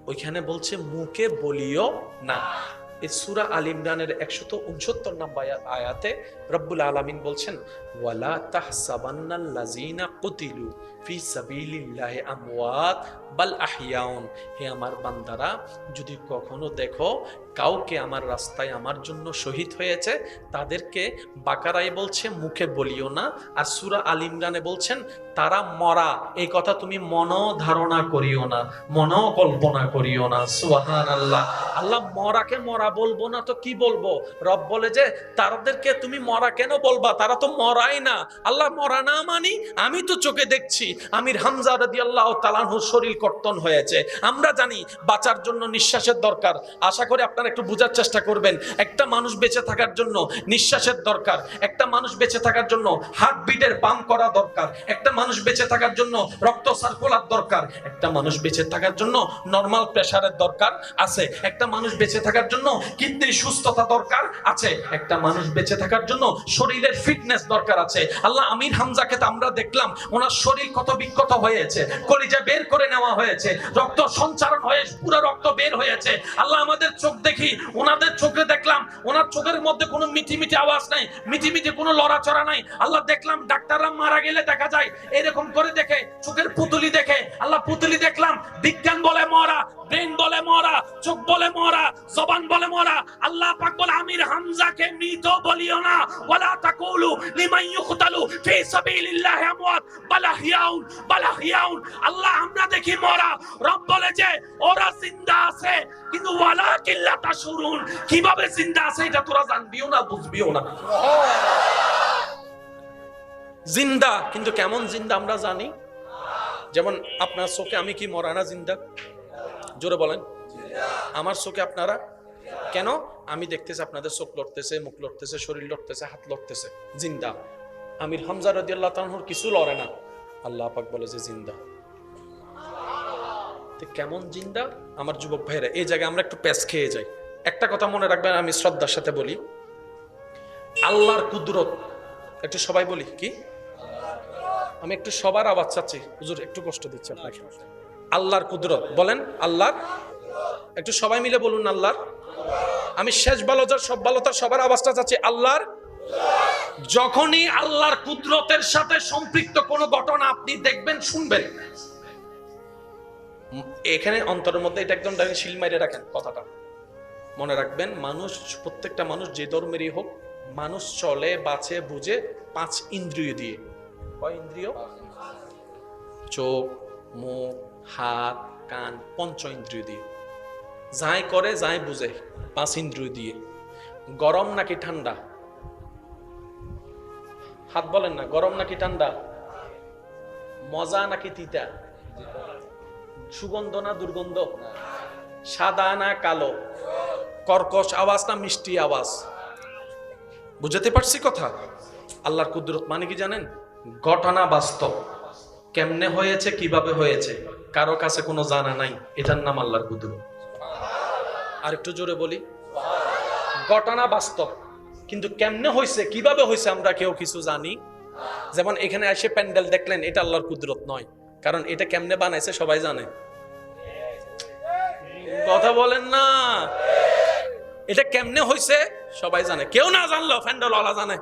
ওইখানে বলছে মুখে বলিও না এই সূরা আল ইমরানের 169 নম্বর আয়াতে রব্বুল আলামিন বলছেন, ওয়ালা তাহসাবান্নাল্লাযীনা কুতিলু ফি সাবিলিল্লাহি আমওয়াত বাল আহইয়াউন। হে আমার বান্দারা, যদি কখনো দেখো কাউকে আমার রাস্তায় আমার জন্য শহীদ হয়েছে, তাদেরকে বাকারায় বলছে মুখে বলিও না, আর সূরা আল ইমরানে বলছেন তারা মরা। এই কথা তুমি মনও ধারণা করিও না, মনও কল্পনা করিও না। সুবহানাল্লাহ। আল্লাহ মরাকে মরা বলবো না তো কি বলবো? রব বলে যে তাদেরকে তুমি মরা কেন বলবা, তারা তো মরাই না। আল্লাহ মরা না মানি, আমি তো চোখে দেখছি আমির হামজা রাদিয়াল্লাহু তাআলা আনহুর শরীর কর্তন হয়েছে। আমরা জানি বাঁচার জন্য নিঃশ্বাসের দরকার। আশা করি আপনারা একটু বোঝার চেষ্টা করবেন। একটা মানুষ বেঁচে থাকার জন্য নিঃশ্বাসের দরকার, একটা মানুষ বেঁচে থাকার জন্য হার্টবিটের পাম্প করা দরকার, একটা মানুষ বেঁচে থাকার জন্য রক্ত সার্কুলার দরকার, একটা মানুষ বেঁচে থাকার জন্য নরমাল প্রেসারের দরকার আছে, একটা মানুষ বেঁচে থাকার জন্য কিডনির সুস্থতা দরকার আছে, একটা মানুষ বেঁচে থাকার জন্য শরীরের ফিটনেস দরকার আছে। আল্লাহ আমির হামজাকে তো আমরা দেখলাম ওনার শরীর কত বিক্ষত হয়েছে, কলিজা বের করে নেওয়া হয়েছে, রক্ত সঞ্চারণ হয়ে পুরো রক্ত বের হয়েছে। আল্লাহ আমাদের চোখ দেখি, ওনাদের চোখে দেখলাম ওনার চোখের মধ্যে কোনো মিটি মিটি আওয়াজ নাই, মিটি মিটি কোনো লড়াচড়া নাই। আল্লাহ দেখলাম ডাক্তাররা মারা গেলে দেখা যায় এরকম করে দেখে, চোখের পুতুলি দেখে। আল্লাহ পুতুলি দেখলাম, বিজ্ঞান বলে মরা, ব্রেন বলে মরা, চোখ বলে মরা, জবান বলে মরা। আল্লাহ পাক বলে আমির হামজাকে মৃত বলিও না, ওয়ালা তাকুলু লিমান ইউকতালু ফি সাবিলিল্লাহি আমওয়াত বাল আহইয়াউন বাল আহইয়াউন। আল্লাহ আমরা দেখি মরা, রব বলে যে ওরা জিন্দা আছে, কিন্তু ওয়ালাকিন লা তাশউরুন। কিভাবে জিন্দা আছে এটা তোরা জানবিও না, বুঝবিও না। জিন্দা, কিন্তু কেমন জিন্দা আমরা জানি। যেমন আপনার চোখে আমি কি মরা না জিন্দা? জোরে বলেন। আমার চোখে আপনারা কেন? আমি দেখতেছি আপনাদের চোখ লড়তেছে, মুখ লড়তেছে, শরীর লড়তেছে, হাত লড়তেছে, জিন্দা। আমির হামজা রাদিয়াল্লাহু তাআলা আনহুর কিছু লড়ে না, আল্লাহ পাক বলে যে জিন্দা। কেমন জিন্দা? আমার যুবক ভাইরা, এই জায়গায় আমরা একটু প্যাচ খেয়ে যাই। একটা কথা মনে রাখবেন, আমি শ্রদ্ধার সাথে বলি, আল্লাহর কুদরত। একটু সবাই বলি কি? আমি একটু সবার আওয়াজ চাচ্ছি, হুজুর একটু কষ্ট দিচ্ছি আপনাকে। আল্লাহর কুদরত বলেন, আল্লাহর, একটু সবাই মিলে বলুন আল্লাহর। আমি শেষ ভালোতার সব ভালোতার সবার আওয়াজটা চাচ্ছি, আল্লাহর। যখনই আল্লাহর কুদরতের সাথে সম্পৃক্ত কোনো ঘটনা আপনি দেখবেন, শুনবেন, এখানে অন্তরের মধ্যে এটা একদম শিল মাইরে রাখেন, কথাটা মনে রাখবেন। মানুষ, প্রত্যেকটা মানুষ যে ধর্মেরই হোক, মানুষ চলে বাঁচে বুঝে 5 ইন্দ্রিয় দিয়ে। কয় ইন্দ্রিয়? চোখ, মুখ, হাত, কান, 5 ইন্দ্রিয় দিয়ে। যাই করে যাই বুঝে 5 ইন্দ্রিয় দিয়ে। গরম নাকি ঠান্ডা? হাত বলেন না, গরম নাকি ঠান্ডা? মজা নাকি তিতা? সুগন্ধ না দুর্গন্ধ? সাদা না কালো? কর্কশ আওয়াজ না মিষ্টি আওয়াজ? বুঝাতে পারছি কথা? আল্লাহর কুদরত মানে কি জানেন? ঘটনা বাস্তব, কেমনে হয়েছে, কিভাবে হয়েছে, কারো কাছে কোনো জানা নাই, এটার নাম আল্লাহর কুদরত। আর একটু জোরে বলি, ঘটনা বাস্তব, কিন্তু কেমনে হয়েছে, কিভাবে হয়েছে আমরা কেউ কিছু জানি। যেমন এখানে এসে প্যান্ডেল দেখলেন, এটা আল্লাহর কুদরত নয়, কারণ এটা কেমনে বানাইছে সবাই জানে। কথা বলেন না, এটা কেমনে হয়েছে সবাই জানে, কেউ না জানলো প্যান্ডেল ওয়ালা জানে।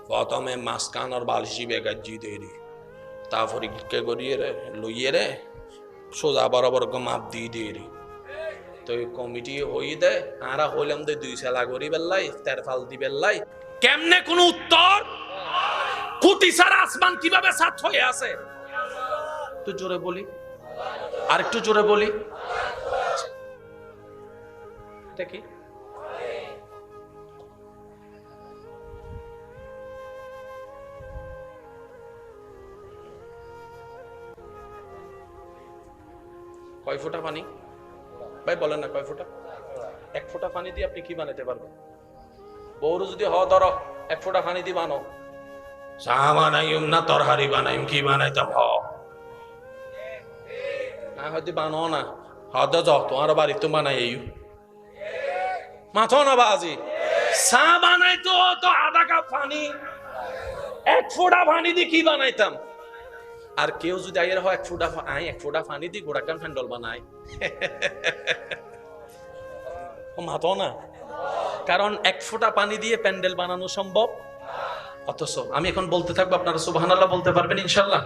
প্রথমে মাঝখান আর বালিশি বেগাজি দেরি, তারপরে কে গড়িয়ে রে লইয়ে রে সোজা বরাবর মাপ দিয়ে দেরি। তো কমিটি হই দে, আরা হইলাম দে 2 সেলা করি বেল্লাই, তেরফাল দি বেল্লাই। কেমনে কোন উত্তর? কুটি সারা আসমান কিভাবে সাত হয়ে আছে? একটু জোরে বলি, আর একটু জোরে বলি, এটা কি? কয় ফোঁটা পানি? ভাই বলেন না, কয় ফোঁটা? 1 ফোঁটা পানি দিয়ে আপনি কি বানাতে পারবেন? বউরু যদি ধরো 1 ফোঁটা পানি দিয়ে বানো, চা বানাইম না তরহারি বানাইম, কি বানাইতাম? হয়তো বানো না, হদ যাও তোমার বাড়ি তো বানাই মাথো না বাজি। চা বানাইতো তো আধা কাপ পানি, 1 ফোঁটা পানি দিয়ে কি বানাইতাম? আর কেউ যদি আইয়ের হয় 1 ফোঁটা পানি দিয়ে গোড়াকান ফ্যান্ডল বানায়, মাতো না, কারণ এক ফোঁটা পানি দিয়ে প্যান্ডেল বানানো সম্ভব। অথচ আমি এখন বলতে থাকবো, আপনারা সুবহানাল্লাহ বলতে পারবেন ইনশাআল্লাহ।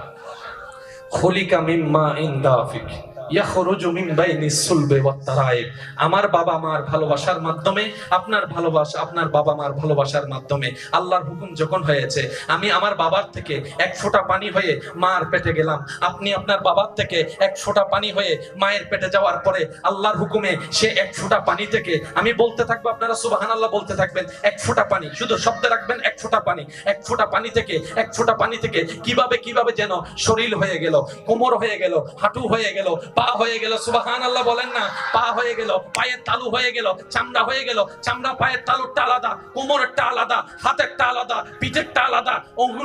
খলিকা মিম্মা ইনদাফিক ইয়াখরুজু মিন বাইনিস সুলবি ওয়াত তারাইব। আমার বাবা মার ভালোবাসার মাধ্যমে, আপনার ভালোবাসা, আপনার বাবা মার ভালোবাসার মাধ্যমে আল্লাহর হুকুম যখন হয়েছে, আমি আমার বাবার থেকে এক ফোঁটা পানি হয়ে মার পেটে গেলাম, আপনি আপনার বাবার থেকে এক ফোঁটা পানি হয়ে মায়ের পেটে যাওয়ার পরে আল্লাহর হুকুমে সে এক ফোঁটা পানি থেকে, আমি বলতে থাকবো, আপনারা সুবহানাল্লাহ বলতে থাকবেন, এক ফোঁটা পানি, শুধু শব্দে রাখবেন এক ফোঁটা পানি, এক ফোঁটা পানি থেকে, এক ফোঁটা পানি থেকে কিভাবে কিভাবে যেন শরীর হয়ে গেল, কোমর হয়ে গেল, হাঁটু হয়ে গেল, পা হয়ে গেল। সুবহানাল্লাহ বলেন না। পা হয়ে গেল, পায়ের তালু হয়ে গেল, চামড়া হয়ে গেল, চামড়া পায়ের তালুরটা আলাদা, কোমরেরটা আলাদা, হাতেরটা আলাদা, পিঠেরটা আলাদা,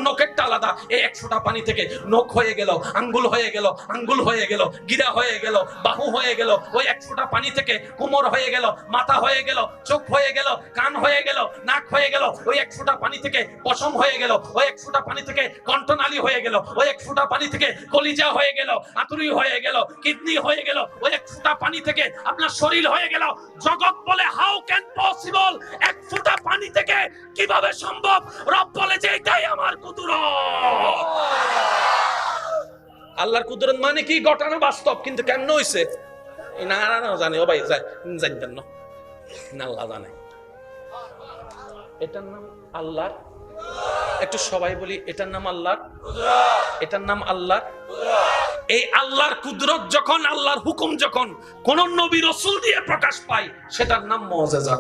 নখেরটা আলাদা। এই 100টা পানি থেকে নখ হয়ে গেল, আঙ্গুল হয়ে গেল, আঙ্গুল হয়ে গেল, গিরা হয়ে গেল, বাহু হয়ে গেল। ওই 100টা পানি থেকে কোমর হয়ে গেল, মাথা হয়ে গেল, চোখ হয়ে গেল, কান হয়ে গেল, নাক হয়ে গেল। ওই 100টা পানি থেকে পশম হয়ে গেল, ওই 100টা পানি থেকে কণ্ঠনালী হয়ে গেল, ওই 100টা পানি থেকে কলিজা হয়ে গেল, আতুরি হয়ে গেল, কিডনি হয়ে গেল, ওই 100টা পানি থেকে আপনার শরীর হয়ে গেল। জগৎ বলে হাউ ক্যান পসিবল, 1 ফোঁটা পানি থেকে কিভাবে সম্ভব? রব বলে যে এটাই আমার কুদরত। আল্লাহর কুদরত মানে কি? ঘটানো বাস্তব, কিন্তু কেন হইছে না জানি। ও ভাই জানতেন না, আল্লাহ জানে। এটার নাম আল্লাহর, একটু সবাই বলি এটার নাম আল্লাহর, এটার নাম আল্লাহর। এই আল্লাহর কুদরত যখন, আল্লাহর হুকুম যখন কোন নবী রাসূল দিয়ে প্রকাশ পায়, সেটার নাম মুআজিজা।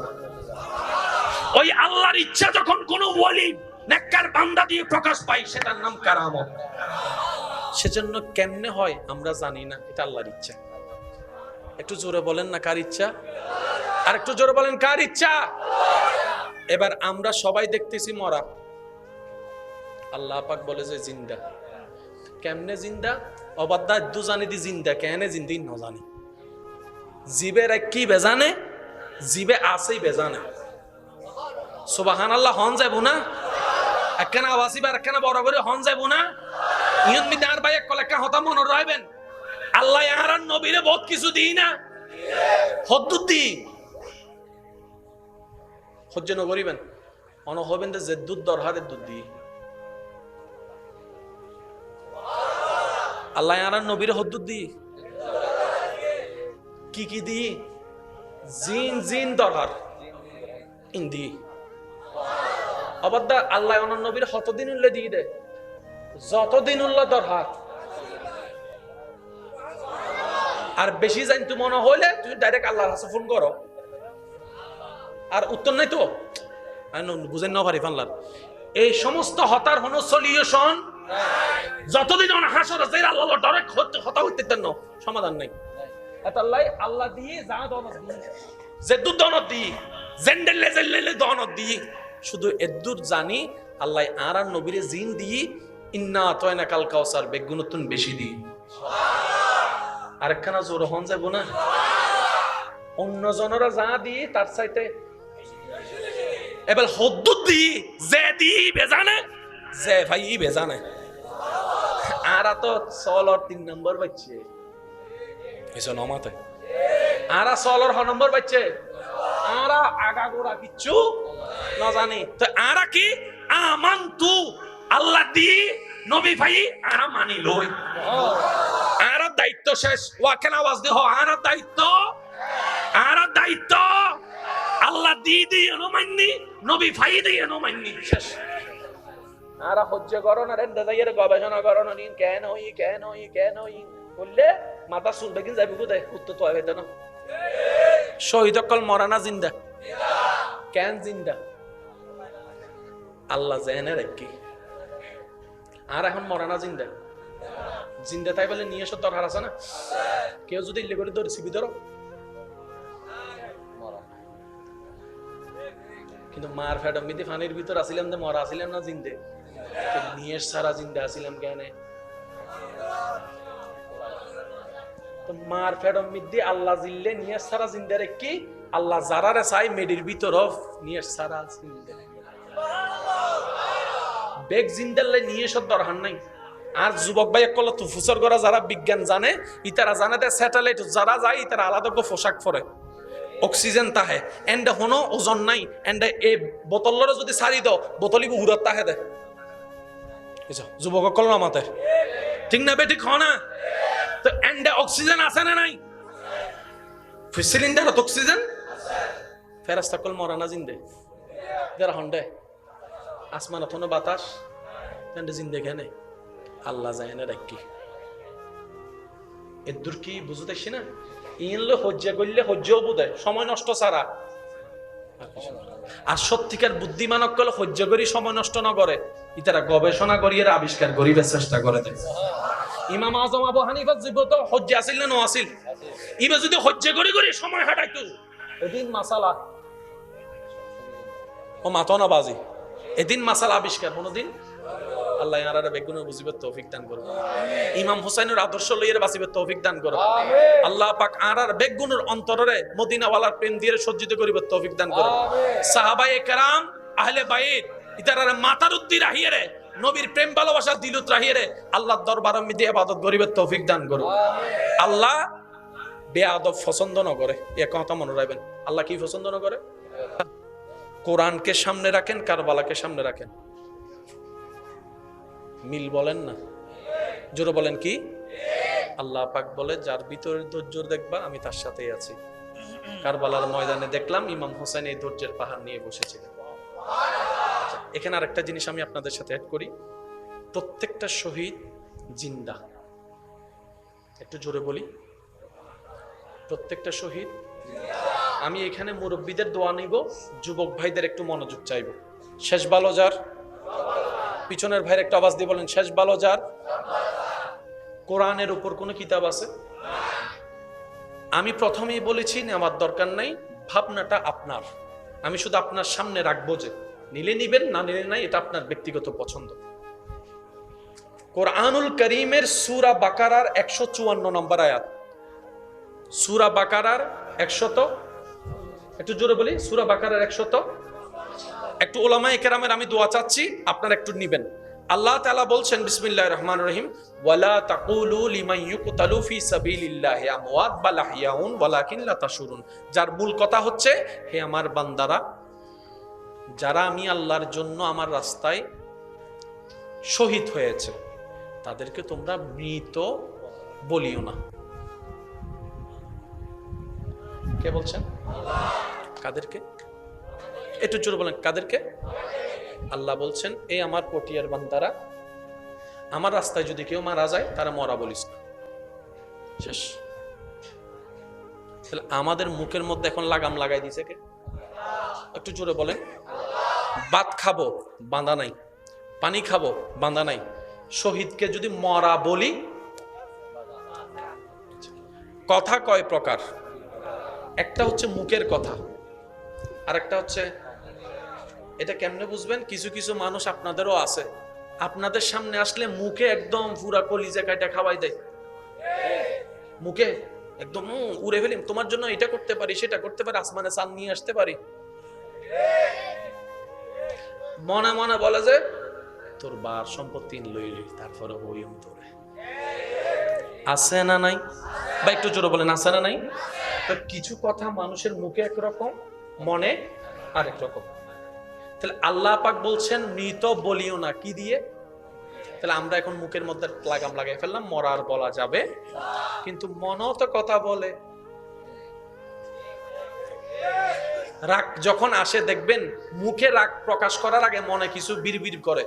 ওই আল্লাহর ইচ্ছা যখন কোন ওলি নেককার বান্দা দিয়ে প্রকাশ পায়, সেটার নাম কারামত। সেজন্য কেমনে হয় আমরা জানি না, এটা আল্লাহর ইচ্ছা। একটু জোরে বলেন না, কার ইচ্ছা? আর একটু জোরে বলেন, কার ইচ্ছা? এবার আমরা সবাই দেখতেছি মরা, আল্লাহ পাক বলে যে জিন্দা। কেমনে জিন্দা? অবাধ্যা দু জানি দি জিন্দা, কেনে জিন্দি ন জানি। জিবের কি বেজানে, জিবে আসেই বেজানে। সুবহানাল্লাহ হন যাইব না? একখানা আওয়াজ বার একখানা বড় করে হন যাইব না? ইয়ন মি দার ভাই এক কলেকা হতা মনে রাখবেন, আল্লাহ আর নবীরে বহুত কিছু দিই না, হদ্দুদ দি সহ্য ন করিবেন, অন হবেন যে দুধ দরহারের দুধ দি। আল্লাহ আর নবীর হদ্দুদ দি কি কি দি? জিন জিন দরহার ইন্দি অবাদ্দা। আল্লাহ অনন নবীর হতদিন উল্লে দিয়ে দে, যতদিন উল্লাহ দরহার। আর বেশি জানতু মনে হইলে তুই ডাইরেক্ট আল্লাহর কাছে ফোন করো, আর উত্তর নাই তো বুঝেন না পারি ফানলার। এই সমস্ত হতার হন সলিউশন যতদিন হাসর আছে আল্লাহ ডাইরেক্ট হতা হইতে দেন না, সমাধান নাই। এতাল্লাই আল্লাহ দিয়ে যা দনত দি, জেদুর দনত দি, জেন্ডেলে জেল্লেলে দনত দি। শুধু এদ্দুর জানি আল্লাহ আর নবীরে জিন দি, ইন্না আতাইনা কাল কাউসার বেগুনতুন বেশি দি। আরেকখানা জোর হন যাবো না, অন্য জনরা যা দি তার চাইতে এবার হদ্দুদ দি, যে দি বেজানে, যে ভাই বেজানে। আরা তো সলর 3 নম্বর বাচ্চে এসো নমাতে, আরা সলর 6 নম্বর বাচ্চে, আরা আগা গোড়া কিচ্ছু না জানি। তো আরা কি আমান্তু আল্লাহ দি নবী ভাই আরা মানি লই, আরা দায়িত্ব শেষ। ওয়াকেন আওয়াজ দি হ, আরা দায়িত্ব, আরা দায়িত্ব আল্লাহ দি দি এনো মাননি, নবী ভাই দি এনো মাননি, শেষ। আরা হজ্জ করো না, রেন্দা যাইয়ের গবেষণা করো না, কেন হই কেন হই কেন হই বললে মাথা শুনবে কিন্তু যাবি কোথায়? উত্তর তো হবে না। শহীদ অকল মরা না জিন্দা? কেন জিন্দা? আল্লাহ জেনে রাখি। আর এখন মরা না জিন্দা? জিন্দা তাই বলে নিয়ে এসো দরকার আছে না? কেউ যদি ইল্লে করে ধরে সিবি ধরো, কিন্তু মার ফেডম মিদি ফানির ভিতর আসিলাম যে মরা আসিলাম না জিন্দে, নিয়ে সারা জিন্দা আসিলাম কেন? তো মার ফেডম মিদি আল্লাহ জিল্লে নিয়ে সারা জিন্দা রেখি, আল্লাহ যারারে চাই মেডির ভিতর নিয়ে সারা জিন্দা বেগ জিন্দাল্লে নিয়ে এসব দরকার নাই। আর যুবক ভাই একল তুফুসর করা যারা বিজ্ঞান জানে, ইতারা জানে যে স্যাটেলাইট যারা যায় ইতারা আলাদা পোশাক পরে, অক্সিজেন তাহে এন্ডে হনো ওজন নাই এন্ডে এই বোতলরে যদি সারি দাও বোতলি উড়াত তাহে দে যুবক কল আমাতে ঠিক না বেঠিক হ না তো এন্ডে অক্সিজেন আছে না নাই সিলিন্ডারত অক্সিজেন ফেরেশতা কল মরা না জিন্দে যারা হন্ডে আসমান অথনো বাতাস এন্ডে জিন্দে কেনে আল্লাহ যায় না রাখি এদুর কি বুঝতেছি না ইনলে হজ্জা করলে হজ্জাও বুঝে সময় নষ্ট ছাড়া আর সত্যিকার বুদ্ধিমান অকল হজ্জা করি সময় নষ্ট না করে ইতারা গবেষণা করি এর আবিষ্কার করিবার চেষ্টা করে দেয় ইমাম আজম আবু হানিফা জীবত হজ্জা আসিল না আসিল ইবা যদি হজ্জা করি করি সময় হাঁটাইতো এদিন মাসালা ও মাতো না বাজি এদিন মাসালা আবিষ্কার কোনদিন আল্লাহ ইয়ারারে বেগুনের বুঝিবে তৌফিক দান করুন ইমাম হুসাইনের আদর্শ লইয়ের বাঁচিবে তৌফিক দান করুন আল্লাহ পাক আরার বেগুনের অন্তরে মদিনাওয়ালার প্রেম দিয়ে সজ্জিত করিবে তৌফিক দান করুন সাহাবায়ে কেরাম আহলে বাইত ইতারারে মাতার উদ্দি রাহিয়ে নবীর প্রেম ভালোবাসা দিলুত রাহিয়ে আল্লাহর দরবারে মিদে ইবাদত করিবে তৌফিক দান করুন আল্লাহ বেয়াদব পছন্দ না করে এ কথা মনে রাখবেন আল্লাহ কি পছন্দ না করে কোরআনকে সামনে রাখেন কারবালাকে সামনে রাখেন মিল বলেন না জোরে বলেন কি আল্লাহ পাক বলে যার ভিতরে ধৈর্য দেখবা আমি তার সাথেই আছি কারবালার ময়দানে দেখলাম ইমাম হোসেন এই ধৈর্যের পাহাড় নিয়ে বসেছিলেন এখানে আরেকটা জিনিস আমি আপনাদের সাথে অ্যাড করি প্রত্যেকটা শহীদ জিন্দা একটু জোরে বলি প্রত্যেকটা শহীদ আমি এখানে মুরব্বীদের দোয়া নিব যুবক ভাইদের একটু মনোযোগ চাইব শেষ ভালো যার পিছনের ভাইয়ের একটা আওয়াজ দিয়ে বলেন শেষ ভালো যার কোরআনের উপর কোনো কিতাব আছে আমি প্রথমেই বলেছি নেওয়ার দরকার নাই ভাবনাটা আপনার আমি শুধু আপনার সামনে রাখবো যে নিলে নিবেন না নিলে নাই এটা আপনার ব্যক্তিগত পছন্দ কোরআনুল করিমের সূরা বাকারার 154 নম্বর আয়াত সূরা বাকারার 100 একটু জোরে বলি সূরা বাকারার 100 একটু উলামায়ে কেরামের আমি দোয়া চাচ্ছি আপনারা একটু নিবেন আল্লাহ তাআলা বলছেন বিসমিল্লাহির রহমানির রহিম ওয়ালা তাকুলু লিমান ইউকতালু ফি সাবিলিল্লাহি আমওয়াত বাল আহইয়াউন ওয়ালাকিন লা তাশউরুন যার মূল কথা হচ্ছে হে আমার বান্দারা যারা আমি আল্লাহর জন্য আমার রাস্তায় শহীদ হয়েছে তাদেরকে তোমরা মৃত বলিও না কে বলছেন কাদেরকে একটু জোরে বলেন কাদেরকে আল্লাহ বলছেন এই আমার পটিয়ার বান্দারা আমার রাস্তায় যদি কেউ মারা যায় তারা মরা বলিস না শেষ তাহলে আমাদের মুখের মধ্যে এখন লাগাম লাগাই দিছে কে একটু জোরে বলেন ভাত খাবো বাঁধা নাই পানি খাবো বাঁধা নাই শহীদকে যদি মরা বলি কথা কয় প্রকার একটা হচ্ছে মুখের কথা আর একটা হচ্ছে এটা কেমনে বুঝবেন কিছু কিছু মানুষ আপনাদেরও আছে আপনাদের সামনে আসলে মুখে একদম পুরা কলিজা কাটা খাওয়াই দেয় মুখে একদম উড়ে ফেলিম তোমার জন্য এটা করতে পারি সেটা করতে পারি আসমানে চাঁদ নিয়ে আসতে পারি মনে মনে বলে যে তোর বার সম্পত্তি লইলি তারপরে হইম তোরে আছে না নাই বা একটু জোরে বলেন আছে না নাই তো কিছু কথা মানুষের মুখে একরকম মনে আরেক রকম তাহলে আল্লাহ পাক বলছেন মৃত বলিও না কি দিয়ে তাহলে আমরা এখন মুখের মধ্যে লাগাম লাগাই ফেললাম মরার বলা যাবে কিন্তু মনও তো কথা বলে রাগ যখন আসে দেখবেন মুখে রাগ প্রকাশ করার আগে মনে কিছু বিড়বিড় করে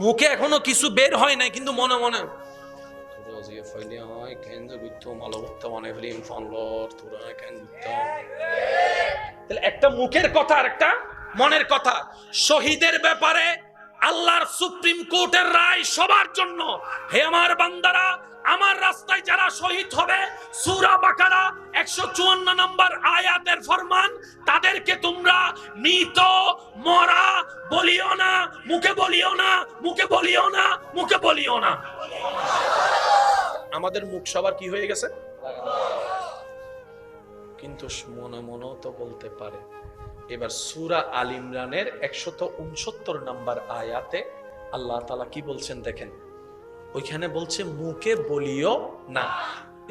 মুখে এখনো কিছু বের হয় নাই কিন্তু মনে মনে একটা মুখের কথা আর একটা মনের কথা শহীদের ব্যাপারে আল্লাহর সুপ্রিম কোর্টের রায় সবার জন্য হে আমার বান্দারা আমার রাস্তায় যারা শহীদ হবে সূরা বাকারা 154 নম্বর আয়াতের ফরমান তাদেরকে তোমরা মৃত মরা বলিও না মুখে বলিও না মুখে বলিও না মুখে বলিও না আমাদের মুখ সবার কি হয়ে গেছে কিন্তু মনে মনেও তো বলতে পারে এবার সূরা আল ইমরানের 169 নম্বর আয়াতে আল্লাহ তাআলা কি বলছেন দেখেন ওইখানে বলছে মুখে বলিও না।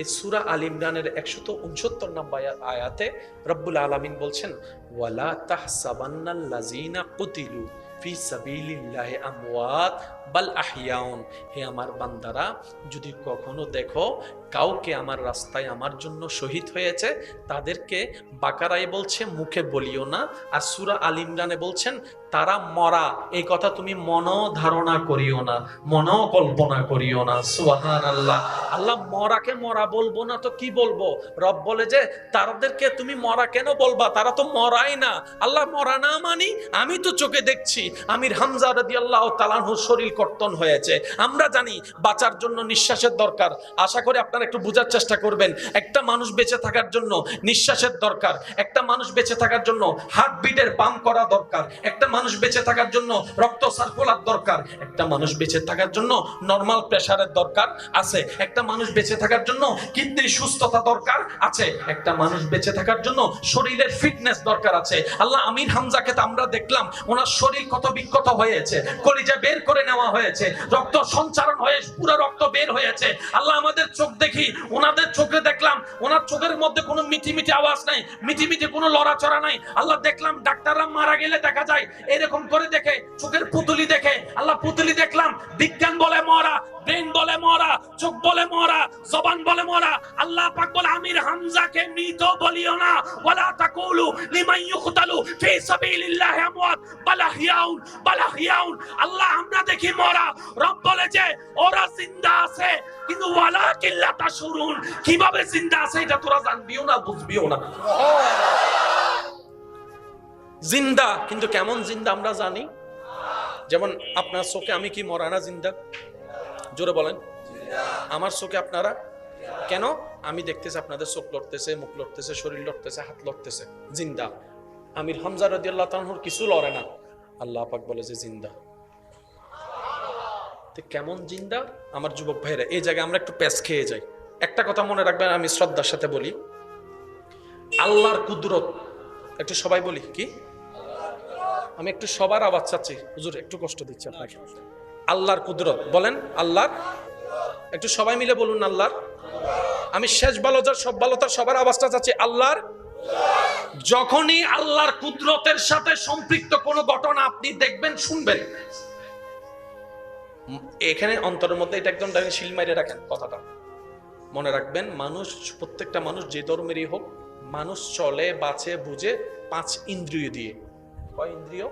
এই সূরা আল ইমরানের 169 নম্বর আয়াতে রব্বুল আলামিন বলছেন, ওয়ালা তাহসাবান্নাল্লাযীনা কুতিলু ফি সাবিলিল্লাহি আমওয়াত বাল আহইয়াউন। হে আমার বান্দারা, যদি কখনো দেখো কাউকে আমার রাস্তায় আমার জন্য শহীদ হয়েছে, তাদেরকে বাকারায় বলছে মুখে বলিও না, আর সূরা আল ইমরানে বলছেন তারা মরা। এই কথা তুমি ধারণা করিও না, কল্পনা করিও না। সুবহানাল্লাহ। আল্লাহ মরাকে মরা বলবো না তো কি বলবো? রব বলে যে তাদেরকে তুমি মরা কেন বলবা, তারা তো মরাই না। আল্লাহ মরা না মানি, আমি তো চোখে দেখছি আমির হামজা রাদিয়াল্লাহু তাআলা আনহুর শরীর কর্তন হয়েছে। আমরা জানি বাঁচার জন্য নিঃশ্বাসের দরকার। আশা করি আপনারা একটু বোঝার চেষ্টা করবেন। একটা মানুষ বেঁচে থাকার জন্য নিঃশ্বাসের দরকার, একটা মানুষ বেঁচে থাকার জন্য হার্টবিটের পাম্প করা দরকার, একটা মানুষ বেঁচে থাকার জন্য রক্ত সার্কুলার দরকার, একটা মানুষ বেঁচে থাকার জন্য নরমাল প্রেসারের দরকার আছে, একটা মানুষ বেঁচে থাকার জন্য কিডনির সুস্থতা দরকার আছে, একটা মানুষ বেঁচে থাকার জন্য শরীরের ফিটনেস দরকার আছে। আল্লাহ আমির হামজাকে তো আমরা দেখলাম ওনার শরীর কত বিক্ষত হয়েছে, কলিজা বের করে নেওয়া হয়েছে, রক্ত সঞ্চারণ হয়ে পুরো রক্ত বের হয়েছে। আল্লাহ আমাদের চোখ দেখি, ওনাদের চোখে দেখলাম ওনার চোখের মধ্যে কোনো মিটি মিটি আওয়াজ নাই, মিটি মিটি কোনো লড়াচড়া নাই। আল্লাহ দেখলাম ডাক্তাররা মারা গেলে দেখা যায় এরকম করে দেখে, চোখের পুতুলি দেখে। আল্লাহ পুতুলি দেখলাম, বিজ্ঞান বলে মরা, ব্রেন বলে মরা, চোখ বলে মরা, জবান বলে মরা। আল্লাহ পাক বলে আমির হামজাকে মৃত বলিও না, ওয়ালা তাকুলু লিমান ইউকতালু ফি সাবিলিল্লাহি আমওয়াত বাল আহইয়াউন। আল্লাহ আমরা দেখি মরা, রব বলে যে ওরা জিন্দা আছে, কিন্তু ওয়ালাকিন লা তাশউরুন। কিভাবে জিন্দা আছে এটা তোরা জানবিও না, বুঝবিও না। জিন্দা, কিন্তু কেমন জিন্দা আমরা জানি। যেমন আপনার চোখে আমি কি মরা না জিন্দা? জোরে বলেন। আমার চোখে আপনারা কেন? আমি দেখতেছি আপনাদের চোখ লড়তেছে, মুখ লড়তেছে, শরীর লড়তেছে, হাত লড়তেছে, জিন্দা। আমির হামজা রাদিয়াল্লাহু তাআলা আনহুর কিছু লড়ে না, আল্লাহ পাক বলে যে জিন্দা। তো কেমন জিন্দা? আমার যুবক ভাইরা, এই জায়গায় আমরা একটু প্যাচ খেয়ে যাই। একটা কথা মনে রাখবেন, আমি শ্রদ্ধার সাথে বলি, আল্লাহর কুদরত। একটু সবাই বলি কি? আমি একটু সবার আওয়াজ চাচ্ছি, হুজুর একটু কষ্ট দিচ্ছি আপনাকে। আল্লাহর কুদরত বলেন, আল্লাহর, একটু সবাই মিলে বলুন আল্লাহর। আমি শেষ ভালোতার সব ভালোতার সবার আওয়াজটা চাচ্ছি, আল্লাহর। যখনই আল্লাহর কুদরতের সাথে সম্পৃক্ত কোনো ঘটনা আপনি দেখবেন, শুনবেন, এখানে অন্তরের মধ্যে এটা একদম শিল মাইরে রাখেন, কথাটা মনে রাখবেন। মানুষ, প্রত্যেকটা মানুষ যে ধর্মেরই হোক, মানুষ চলে বাঁচে বুঝে 5 ইন্দ্রিয় দিয়ে। কয় ইন্দ্রিয়?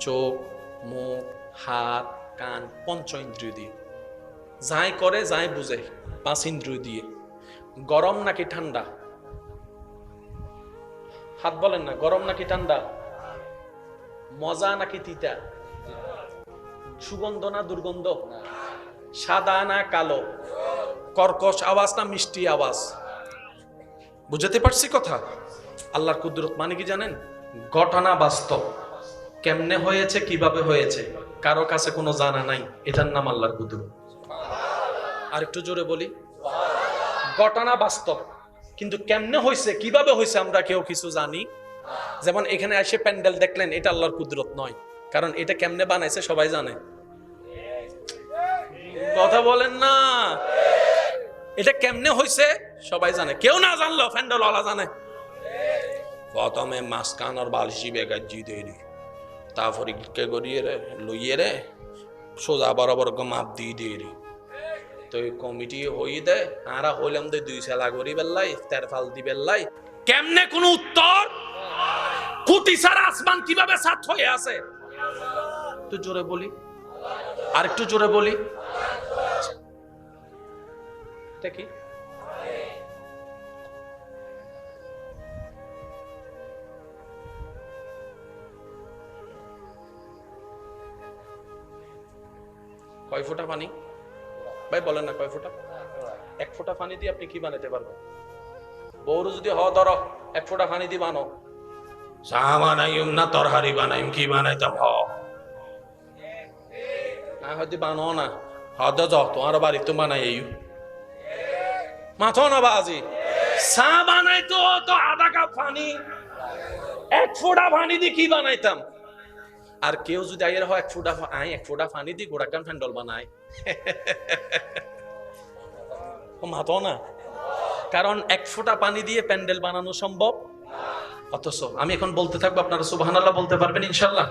চোখ, মুখ, হাত, কান, 5 ইন্দ্রিয় দিয়ে। যাই করে যাই বুঝে 5 ইন্দ্রিয় দিয়ে। গরম নাকি ঠান্ডা? হাত বলেন না, গরম নাকি ঠান্ডা? মজা নাকি তিতা? সুগন্ধ না দুর্গন্ধ? সাদা না কালো? কর্কশ আওয়াজ না মিষ্টি আওয়াজ? বুঝাতে পারছি কথা? আল্লাহর কুদরত মানে কি জানেন? ঘটনা বাস্তব, কেমনে হয়েছে, কিভাবে হয়েছে, কারো কাছে কোনো জানা নাই, এটার নাম আল্লাহর কুদরত। আর একটু জোরে বলি, ঘটনা বাস্তব, কিন্তু কেমনে হয়েছে, কিভাবে হয়েছে আমরা কেউ কিছু জানি। যেমন এখানে এসে প্যান্ডেল দেখলেন, এটা আল্লাহর কুদরত নয়, কারণ এটা কেমনে বানাইছে সবাই জানে। কথা বলেন না, এটা কেমনে হয়েছে সবাই জানে, কেউ না জানলো প্যান্ডেল ওয়ালা জানে। প্রথমে মাঝখান আর বালিশি বেগাজি দেরি, তারপরে কে গড়িয়ে রে লইয়ে রে সোজা বরাবর মাপ দিয়ে দেরি। তো কমিটি হই দে, আরা হইলাম দে 2 সেলা গড়ি বেল্লাই, তেরফাল দি বেল্লাই। কেমনে কোন উত্তর? কুটি সারা আসমান কিভাবে সাত হয়ে আছে? একটু জোরে বলি, আর একটু জোরে বলি, এটা কি? কয় ফোঁটা পানি? ভাই বলেন না, কয় ফোঁটা? 1 ফোঁটা পানি দিয়ে আপনি কি বানাতে পারবেন? বউরু যদি ধরো 1 ফোঁটা পানি দিয়ে বানো, চা বানাইম না তরকারি বানাইম, কি বানাইতাম? হয়তো বানো না, হদ যাও তোমার বাড়ি তো বানাই মাথো না বাজি। চা বানাইতো তো আধা কাপ পানি, 1 ফোঁটা পানি দিয়ে কি বানাইতাম? আর কেউ যদি আইয়ের হয় এক ফোঁটা পানি দি গোড়া কান ফ্যান্ডল বানায় মাতো না, কারণ এক ফোঁটা পানি দিয়ে প্যান্ডেল বানানো সম্ভব। অথচ আমি এখন বলতে থাকবো, আপনারা সুবহানাল্লাহ বলতে পারবেন ইনশাআল্লাহ।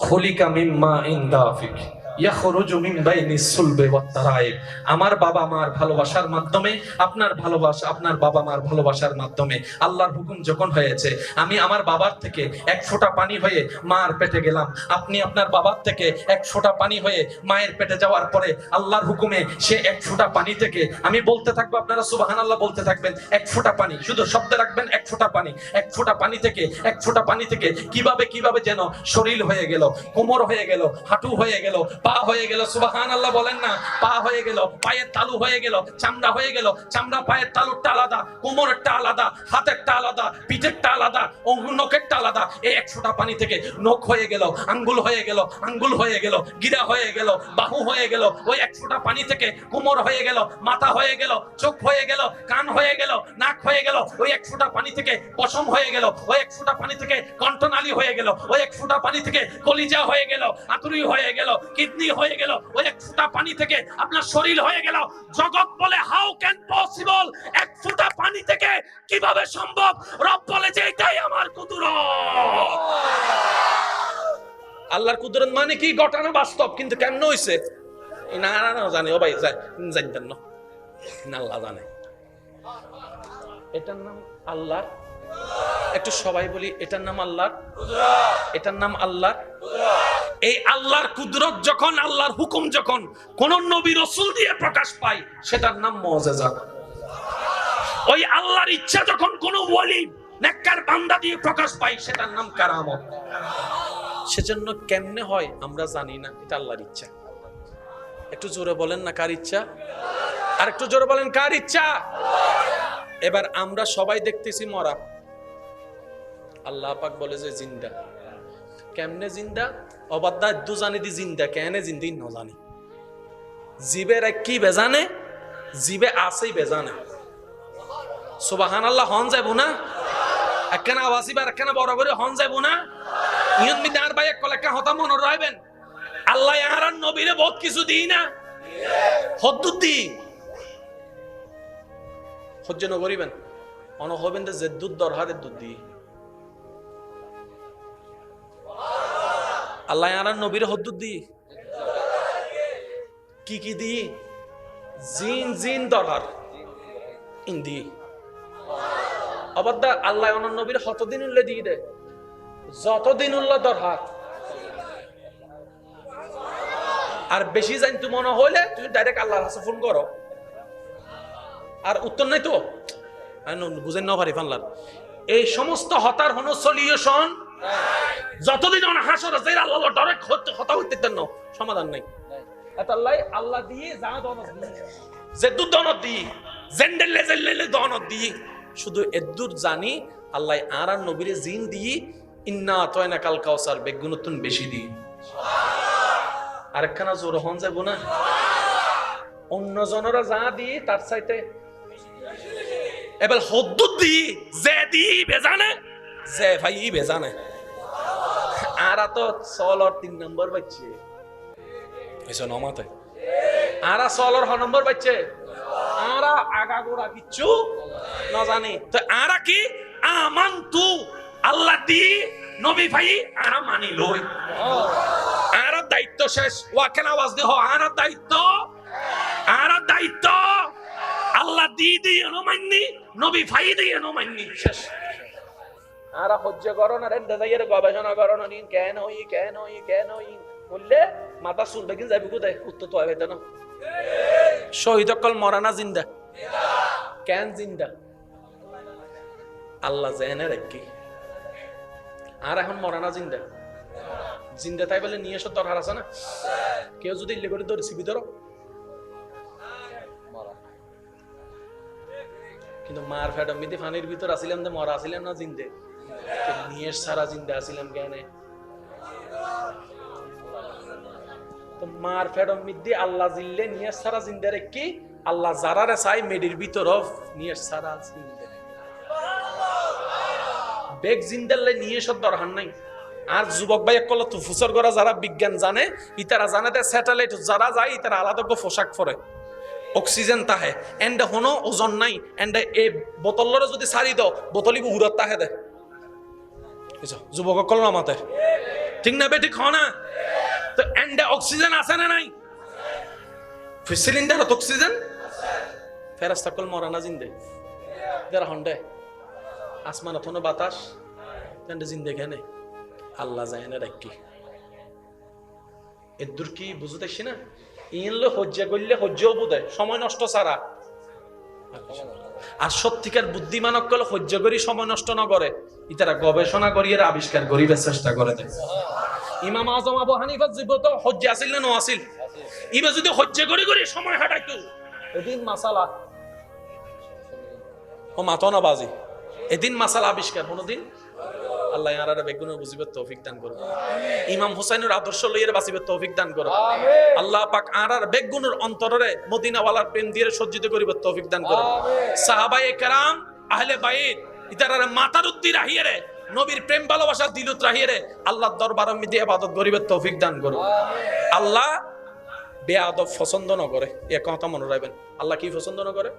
খলিকা মিন মাইন দাফিক ইয়াখরুজু মিন বাইনিস সুলবি ওয়াত তারাইব। আমার বাবা মার ভালোবাসার মাধ্যমে, আপনার ভালোবাসা, আপনার বাবা মার ভালোবাসার মাধ্যমে আল্লাহর হুকুম যখন হয়েছে, আমি আমার বাবার থেকে এক ফোঁটা পানি হয়ে মার পেটে গেলাম, আপনি আপনার বাবার থেকে এক ফোঁটা পানি হয়ে মায়ের পেটে যাওয়ার পরে আল্লাহর হুকুমে সে এক ফোঁটা পানি থেকে, আমি বলতে থাকবো আপনারা সুবহানাল্লাহ বলতে থাকবেন, এক ফোঁটা পানি, শুধু শব্দ রাখবেন এক ফোঁটা পানি, এক ফোঁটা পানি থেকে, এক ফোঁটা পানি থেকে কিভাবে কিভাবে যেন শরীর হয়ে গেল, কোমর হয়ে গেল, হাঁটু হয়ে গেল, পা হয়ে গেল। সুবহানাল্লাহ বলেন না। পা হয়ে গেল, পায়ের তালু হয়ে গেল, চামড়া হয়ে গেল, চামড়া পায়ের তালুরটা আলাদা, কোমরেরটা আলাদা, হাতেরটা আলাদা, পিঠেরটা আলাদা, নখেরটা আলাদা। এই এক ফোঁটা পানি থেকে নখ হয়ে গেল, আঙ্গুল হয়ে গেল, আঙ্গুল হয়ে গেল, গিরা হয়ে গেল, বাহু হয়ে গেল। ওই এক ফোঁটা পানি থেকে কোমর হয়ে গেল, মাথা হয়ে গেল, চোখ হয়ে গেল, কান হয়ে গেল, নাক হয়ে গেল। ওই এক ফোঁটা পানি থেকে পশম হয়ে গেল, ওই এক ফোঁটা পানি থেকে কণ্ঠনালী হয়ে গেল, ওই এক ফোঁটা পানি থেকে কলিজা হয়ে গেল, আতুরি হয়ে গেল, কিডনি হয়ে গেল। ওই এক ফোঁটা পানি থেকে আপনার শরীর হয়ে গেল। জগৎ বলে হাউ ক্যান পসিবল, এক ফোঁটা পানি থেকে কিভাবে সম্ভব? রব বলে যে এটাই আমার কুদরত। আল্লাহর কুদরত মানে কি? ঘটানো বাস্তব, কিন্তু কেমন হইছে না না জানি, ও ভাই জানতেন না, আল্লাহ জানে। এটার নাম আল্লাহ। একটু সবাই বলি, এটার নাম আল্লাহর কুদরত, এটার নাম আল্লাহর কুদরত। এই আল্লাহর কুদরত যখন, আল্লাহর হুকুম যখন কোন নবী রাসূল দিয়ে প্রকাশ পায়, সেটার নাম মুআজিজা। ওই আল্লাহর ইচ্ছা যখন কোন ওলি নেককার বান্দা দিয়ে প্রকাশ পায়, সেটার নাম কারামত। সেজন্য কেমনে হয় আমরা জানি না, এটা আল্লাহর ইচ্ছা। একটু জোরে বলেন না, কার ইচ্ছা? আর একটু জোরে বলেন, কার ইচ্ছা? এবার আমরা সবাই দেখতেছি মরা, আল্লাহ পাক বলে যে জিন্দা। কেমনে জিন্দা? অবাদা দু জানি দি জিন্দা, কেনে জিন্দি ন জানি। জিবের কি বেজানে, জিবে আসেই বেজানে। সুবহানাল্লাহ হন যাইব না? একখানা আওয়াজি বা একখানা বড় করে হন যাইব না? ইয়ন মি দার ভাই এক কলেকা হতা মনে রাখবেন, আল্লাহ আর নবীরে বহুত কিছু দিই না, হদ্দুদ দি সহ্য ন করিবেন, অন হবেন যে দুধ দরহারের দুধ দি। আল্লাহ আর নবীর হদ্দুদ দি কি কি দি? জিন জিন দরহার ইন্দি অবাদা আল্লাহ অনন নবীর হতদিন উল্লে দিয়ে দে, যতদিন উল্লাহ দরহার। আর বেশি জানতু মনে হইলে তুমি ডাইরেক্ট আল্লাহর কাছে ফোন করো, আর উত্তর নাই তো বুঝেন না পারি ফানলার। এই সমস্ত হতার হন সলিউশন যতদিন হাসর আছে আল্লাহ ডাইরেক্ট হতা হইতে দেন না, সমাধান নাই। এতাল্লাই আল্লাহ দিয়ে যা দনত দিয়ে, যে দুধ দনত দিয়ে, জেন্ডেল লেজেল দনত দিয়ে, শুধু এদ্দুর জানি আল্লাহ আর নবীরে জিন দিয়ে ইন্না আতাইনা কাল কাউসার বেগুনতুন বেশি দিয়ে। আরেকখানা জোর হন যাব না, অন্য জনরা যা দিয়ে তার চাইতে এবার হদ্দুদ দিয়ে, যে দিয়ে বেজানে, যে ভাই বেজানে। আর তো সলর 3 নম্বর বাচ্চে এসো নমাতে, আর সলর 6 নম্বর বাচ্চে, আর আগা গোড়া কিচ্ছু না জানি। তো আর কি আমানতু আল্লাহ দি নবী ভাই আর মানি লই, আর দায়িত্ব শেষ। ওয়াকেন আওয়াজ দেহ, আর দায়িত্ব, আর দায়িত্ব আল্লাহ দি দিয়ে নমান্নি, নবী ভাই দিয়ে নমান্নি, শেষ। আর সহ্য করো না, রেন্ডে যাইয়ের গবেষণা করো না, কেন হই কেন হই কেন হই বললে মাথা শুনবে কিন্তু যাবি কোথায়? উত্তর তো হবে না। শহীদ অকল মরানা জিন্দা, কেন জিন্দা? আল্লাহ জেনে রাখি। আর এখন মরানা জিন্দা, জিন্দা তাই বলে নিয়ে এসো দরকার আছে না? কেউ যদি ইল্লে করে ধরে সিবি ধরো, কিন্তু মার ফেডম মিদি ফানির ভিতর আসিলাম যে মরা আসিলাম না জিন্দে, নিয়ে সারা জিন্দা আসিলাম কেন? তো মার ফেডম মিদি আল্লাহ জিল্লে নিয়ে সারা জিন্দা রেখি, আল্লাহ যারারে চাই মেডির ভিতর নিয়ে সারা জিন্দা। বেগ জিন্দাল্লে নিয়ে এসব দরকার নাই। আর যুবক ভাই একল তো ফুসর করা যারা বিজ্ঞান জানে ইতারা জানে যে স্যাটেলাইট যারা যায় ইতারা আলাদা পোশাক পরে অক্সিজেন তাহে এন্ড হনো ওজন নাই এন্ড এই বোতলরে যদি সারি দাও বোতলি উড়াত তাহে দে যুবক কল আমাতে ঠিক না বেঠিক হ না তো এন্ড অক্সিজেন আছে না নাই সিলিন্ডারত অক্সিজেন ফেরাস্তা কল মরা না জিন্দে যারা হন্ডে আসমান অথনো বাতাস এন্ড জিন্দে কেনে আল্লাহ যায় না রাখি এদুর কি বুঝতেছি না ইনলে হজ্জা করলে হজ্জাও বোধ সময় নষ্ট ছাড়া আর সত্যিকার বুদ্ধিমানক কল হজ্জা করি সময় নষ্ট না করে ইতারা গবেষণা করিয়ে আবিষ্কার করিবার চেষ্টা করে দেয় ইমাম আজম আবু হানিফা জীবত হজ্জা আসিল না নো আসিল ইবা যদি হজ্জা করি করি সময় হাঁটাইতো এদিন মাসালা ও মাতো না বাজি এদিন মাসালা আবিষ্কার কোনদিন আল্লাহ ইয়ারারে বেগুনের বুঝিবার তৌফিক দান করুন ইমাম হুসাইনের আদর্শ লইয়ের বাঁচিবার তৌফিক দান করুন আল্লাহ পাক আরার বেগুনের অন্তরে মদিনাওয়ালার প্রেম দিয়ে সজ্জিত করিবার তৌফিক দান করুন সাহাবায়ে কেরাম আহলে বাইত ইতারারে মাতার উদ্দি রাহিয়ে নবীর প্রেম ভালোবাসা দিলত রাহিয়ে আল্লাহর দরবারে মিদে ইবাদত করিবার তৌফিক দান করুন আল্লাহ বেয়াদব পছন্দ না করে এ কথা মনে রাখবেন আল্লাহ কি পছন্দ না করে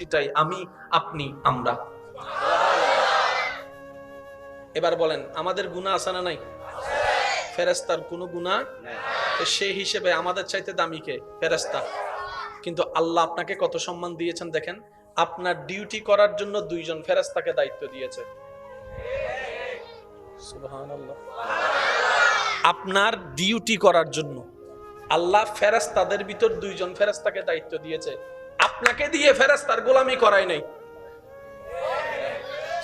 এটাই আমি, আপনি, আমরা। এবার বলেন আমাদের গুনাহ আছে না নাই? ফেরেশতার কোনো গুনাহ নাই। সেই হিসেবে আমাদের চাইতে দামি কে? ফেরেশতা। কিন্তু আল্লাহ আপনাকে কত সম্মান দিয়েছেন দেখেন, আপনার ডিউটি করার জন্য 2 জন ফেরেশতাকে দায়িত্ব দিয়েছে। সুবহানাল্লাহ। আপনার ডিউটি করার জন্য আল্লাহ ফেরেশতাদের ভিতর 2 জন ফেরেশতাকে দায়িত্ব দিয়েছে। আপনাকে দিয়ে ফেরেশতার গোলামি করায় নাই।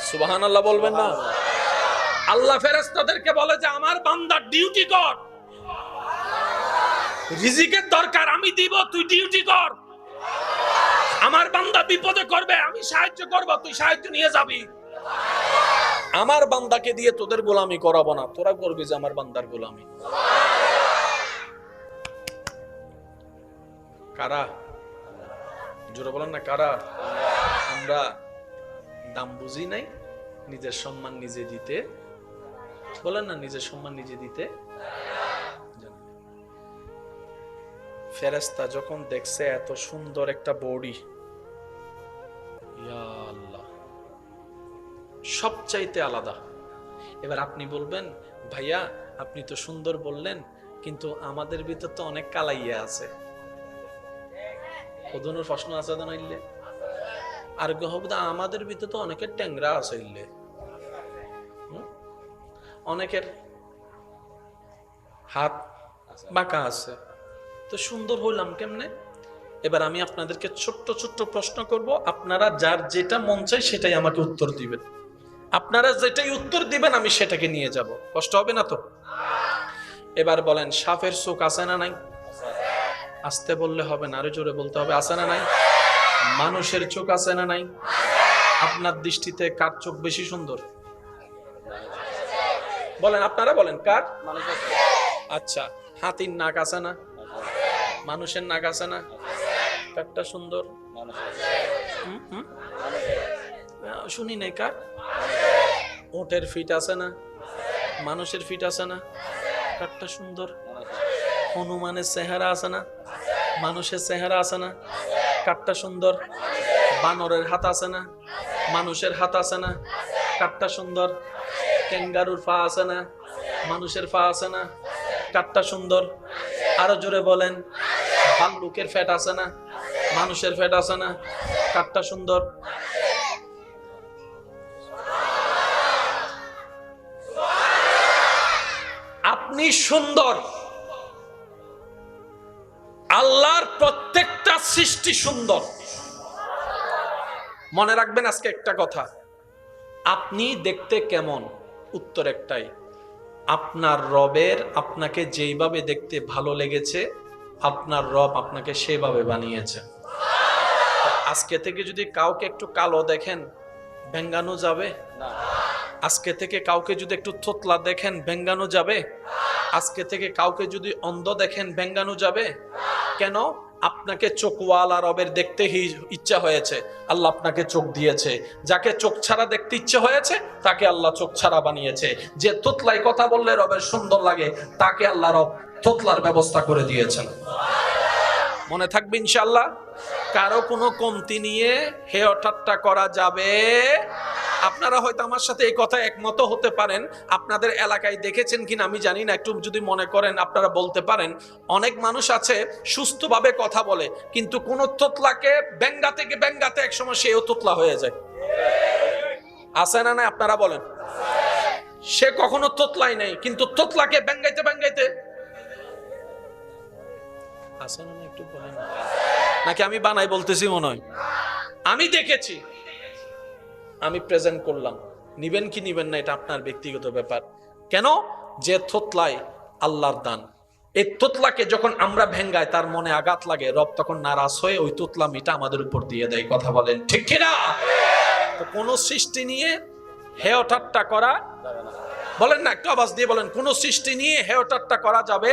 সুবহানাল্লাহ বলবেন না? আল্লাহ ফেরেশতাদেরকে বলে যে আমার বান্দার ডিউটি কর, রিজিকের দরকার আমি দিব, তুই ডিউটি কর। আমার বান্দা বিপদে করবে, আমি সাহায্য করব, তুই সাহায্য নিয়ে যাবি। আমার বান্দাকে দিয়ে তোদের গোলামি করাবো না, তোরা করবি যে আমার বান্দার গোলামি। কারা? জোরে বলেন না কারা? আমরা দাম বুঝি নাই, নিজের সম্মান নিজে দিতে, বলেন না নিজের সম্মান নিজে দিতে। ফেরেশতা যখন দেখছে এত সুন্দর একটা বডি, ইয়া আল্লাহ, সবচাইতে আলাদা। এবার আপনি বলবেন ভাইয়া আপনি তো সুন্দর বললেন, কিন্তু আমাদের ভিতর তো অনেক কালাইয়া আছে। ওদনের প্রশ্ন আছে তো নাইলে আর আমাদের ভিতর তো অনেকের ট্যাংরা আছে, অনেকের হাত বাঁকা আছে, তো সুন্দর হইলাম কেমনে? এবার আমি আপনাদেরকে ছোট্ট ছোট্ট প্রশ্ন করব, আপনারা যার যেটা মন চায় সেটাই আমাকে উত্তর দিবেন। আপনারা যেটাই উত্তর দিবেন আমি সেটাকে নিয়ে যাব, কষ্ট হবে না তো? এবার বলেন সাপের চোখ আছে না নাই? আস্তে বললে হবে না, আরো জোরে বলতে হবে, আছে না নাই? মানুষের চোখ আছে না নাই? আপনার দৃষ্টিতে কার চোখ বেশি সুন্দর? বলেন, আপনারা বলেন কার? আচ্ছা, হাতির নাক আছে না? মানুষের নাক আছে না? কারটা সুন্দর? শুনি নাই কার? ওটের ফিট আছে না? মানুষের ফিট আছে না? কারটা সুন্দর? হনুমানের চেহারা আছে না? মানুষের চেহারা আছে না? কারটা সুন্দর? বানরের হাত আছে না? মানুষের হাত আছে না? কারটা সুন্দর? ক্যাঙ্গারুর পা আছে না? মানুষের পা আছে না? কারটা সুন্দর? আরো জোরে বলেন। ভাল্লুকের ফ্যাট আছে না? মানুষের ফ্যাট আছে না? কারটা সুন্দর? আপনি সুন্দর, আল্লাহর প্রত্যেকটা সৃষ্টি সুন্দর। মনে রাখবেন আজকে একটা কথা, আপনি দেখতে কেমন? উত্তর একটাই, আপনার রবের আপনাকে যেইভাবে দেখতে ভালো লেগেছে আপনার রব আপনাকে সেভাবে বানিয়েছে। আজকে থেকে যদি কাউকে একটু কালো দেখেন ভেঙ্গানো যাবে না। আজকে থেকে কাউকে যদি একটু থোতলা দেখেন ভেঙ্গানো যাবে? আজকে থেকে কাউকে যদি অন্ধ দেখেন ভেঙ্গানো যাবে? কেন? আপনাকে চোখওয়ালা রবের দেখতে ইচ্ছা হয়েছে, আল্লাহ আপনাকে চোখ দিয়েছে। যাকে চোখ ছাড়া দেখতে ইচ্ছে হয়েছে তাকে আল্লাহ চোখ ছাড়া বানিয়েছে। যে তোতলাই কথা বললে রবের সুন্দর লাগে তাকে আল্লাহ রব তোতলার ব্যবস্থা করে দিয়েছেন। মনে থাকবে ইনশাআল্লাহ। কারো কোনো কমতি নিয়ে হেয় ঠাট্টা করা যাবে। আপনারা হয়তো আমার সাথে এই কথা একমত হতে পারেন, আপনাদের এলাকায় দেখেছেন কিনা আমি জানি না, একটু যদি মনে করেন আপনারা বলতে পারেন। অনেক মানুষ আছে সুস্থভাবে কথা বলে, কিন্তু কোন তোতলাকে ব্যঙ্গাতে একসময় সেও তোতলা হয়ে যায়। আছে না না? আপনারা বলেন। সে কখনো তোতলাই নাই, কিন্তু তোতলাকে ব্যঙ্গাইতে আছে না? একটু বলেন, নাকি আমি বানাই বলতেছি? মনে হয় আমি দেখেছি, আমি প্রেজেন্ট করলাম। নিবেন কি নিবেন না এটা আপনার ব্যক্তিগত ব্যাপার। কেন? যে থোতলাই আল্লাহর দান, এই তোতলাকে যখন আমরা ভেঙ্গাই তার মনে আঘাত লাগে, রব তখন নারাজ হয়ে ওই তোতলামিটা আমাদের উপর দিয়ে দেয়। কথা বলেন ঠিক কিনা? তো কোন সৃষ্টি নিয়ে হেয় ঠাট্টা করা বলেন না, একটু আওয়াজ দিয়ে বলেন, কোন সৃষ্টি নিয়ে হেয় ঠাট্টা করা যাবে?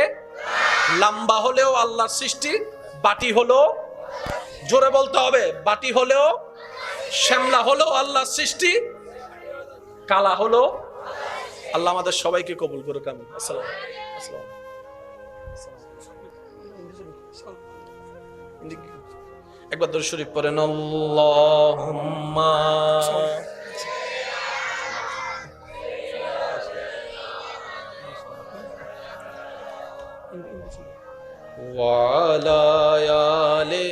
লম্বা হলেও আল্লাহর সৃষ্টি, বাটি হলেও, জোরে বলতে হবে, বাটি হলেও, শ্যামলা হলো আল্লাহর সৃষ্টি, কালা হলো। আল্লাহ আমাদের সবাইকে কবুল করুক। আমিন। আসসালাম। একবার দরুদ শরীফ পড়েন, আল্লাহুম্মা ওয়া আলা আলি।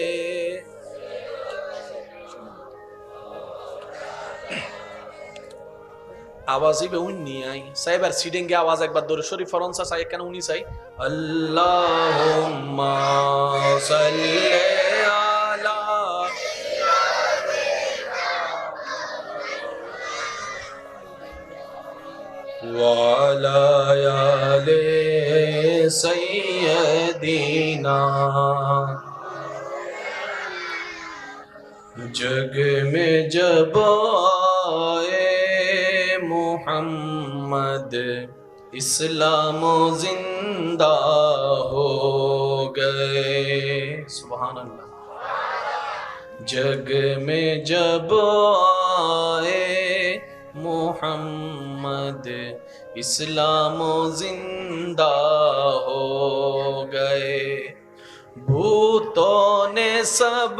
আওয়াজই বে উনি আই সাইবার সিডিং গে আওয়াজ একবার দরুদ শরীফ পড়ন সা সাই কেন উনি চাই, আল্লাহুম্মা সাল্লি আলা ওয়া আলা আলি সাইয়্যিদিনা। जग में जब आए मोहम्मद इस्लाम जिंदा हो गए। सुभान अल्लाह। जग में जब आए मोहम्मद इस्लाम जिंदा हो गए। भूतों ने सब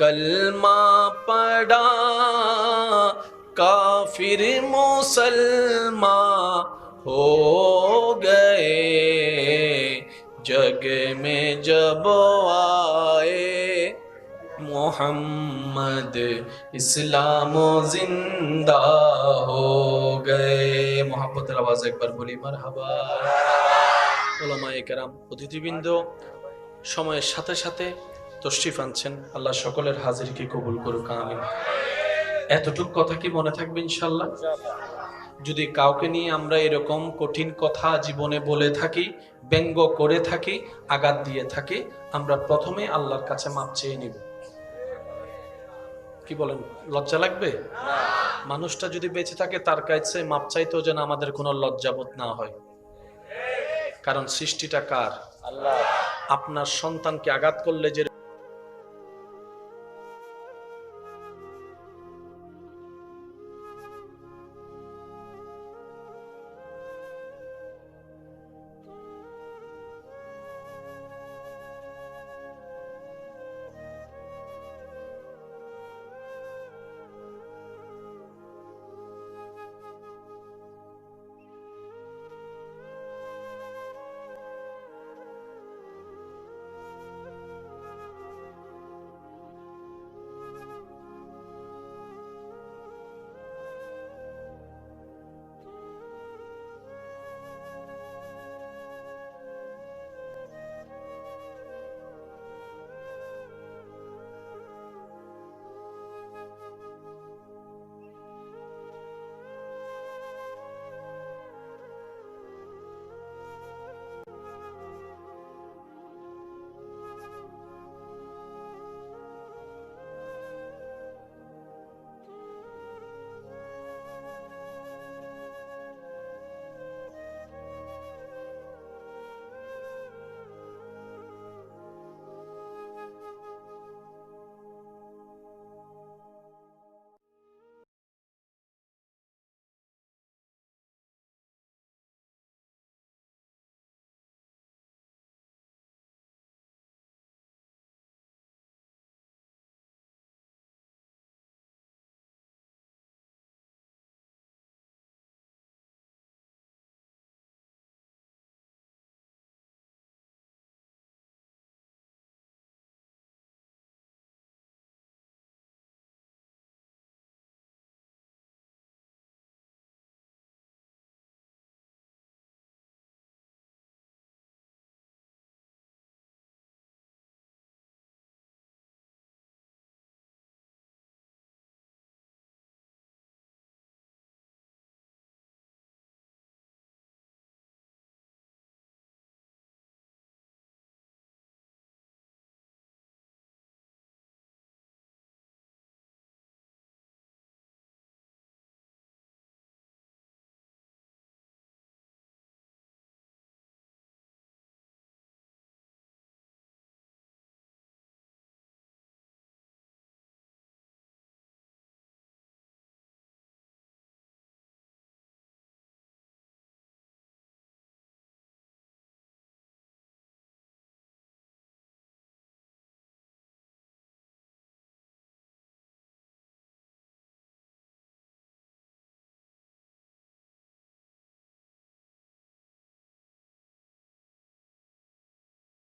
कलमा पढ़ा, काफिर मुसलमान हो गए। जग में जब आए मोहम्मद इस्लाम जिंदा हो गए। मोहब्बतेर आवाज एक बार बोली मरहबा। ওলামায়ে কেরাম, অতিথিবৃন্দ, সময়ের সাথে সাথে তশরিফ আনছেন, আল্লাহ সকলের হাজিরকে কবুল করুক, আমিন। এতটুক কথা কি মনে থাকবে ইনশাআল্লাহ? যদি কাউকে নিয়ে আমরা এরকম কঠিন কথা জীবনে বলে থাকি, ব্যঙ্গ করে থাকি, আঘাত দিয়ে থাকি, আমরা প্রথমে আল্লাহর কাছে মাপ চেয়ে নিব। কি বলেন, লজ্জা লাগবে? মানুষটা যদি বেঁচে থাকে তার কাছে মাপ চাইতেও যেন আমাদের কোনো লজ্জাবোধ না হয়। কারণ সৃষ্টিটা কার? আল্লাহ। আপনার সন্তানকে আঘাত করলে যে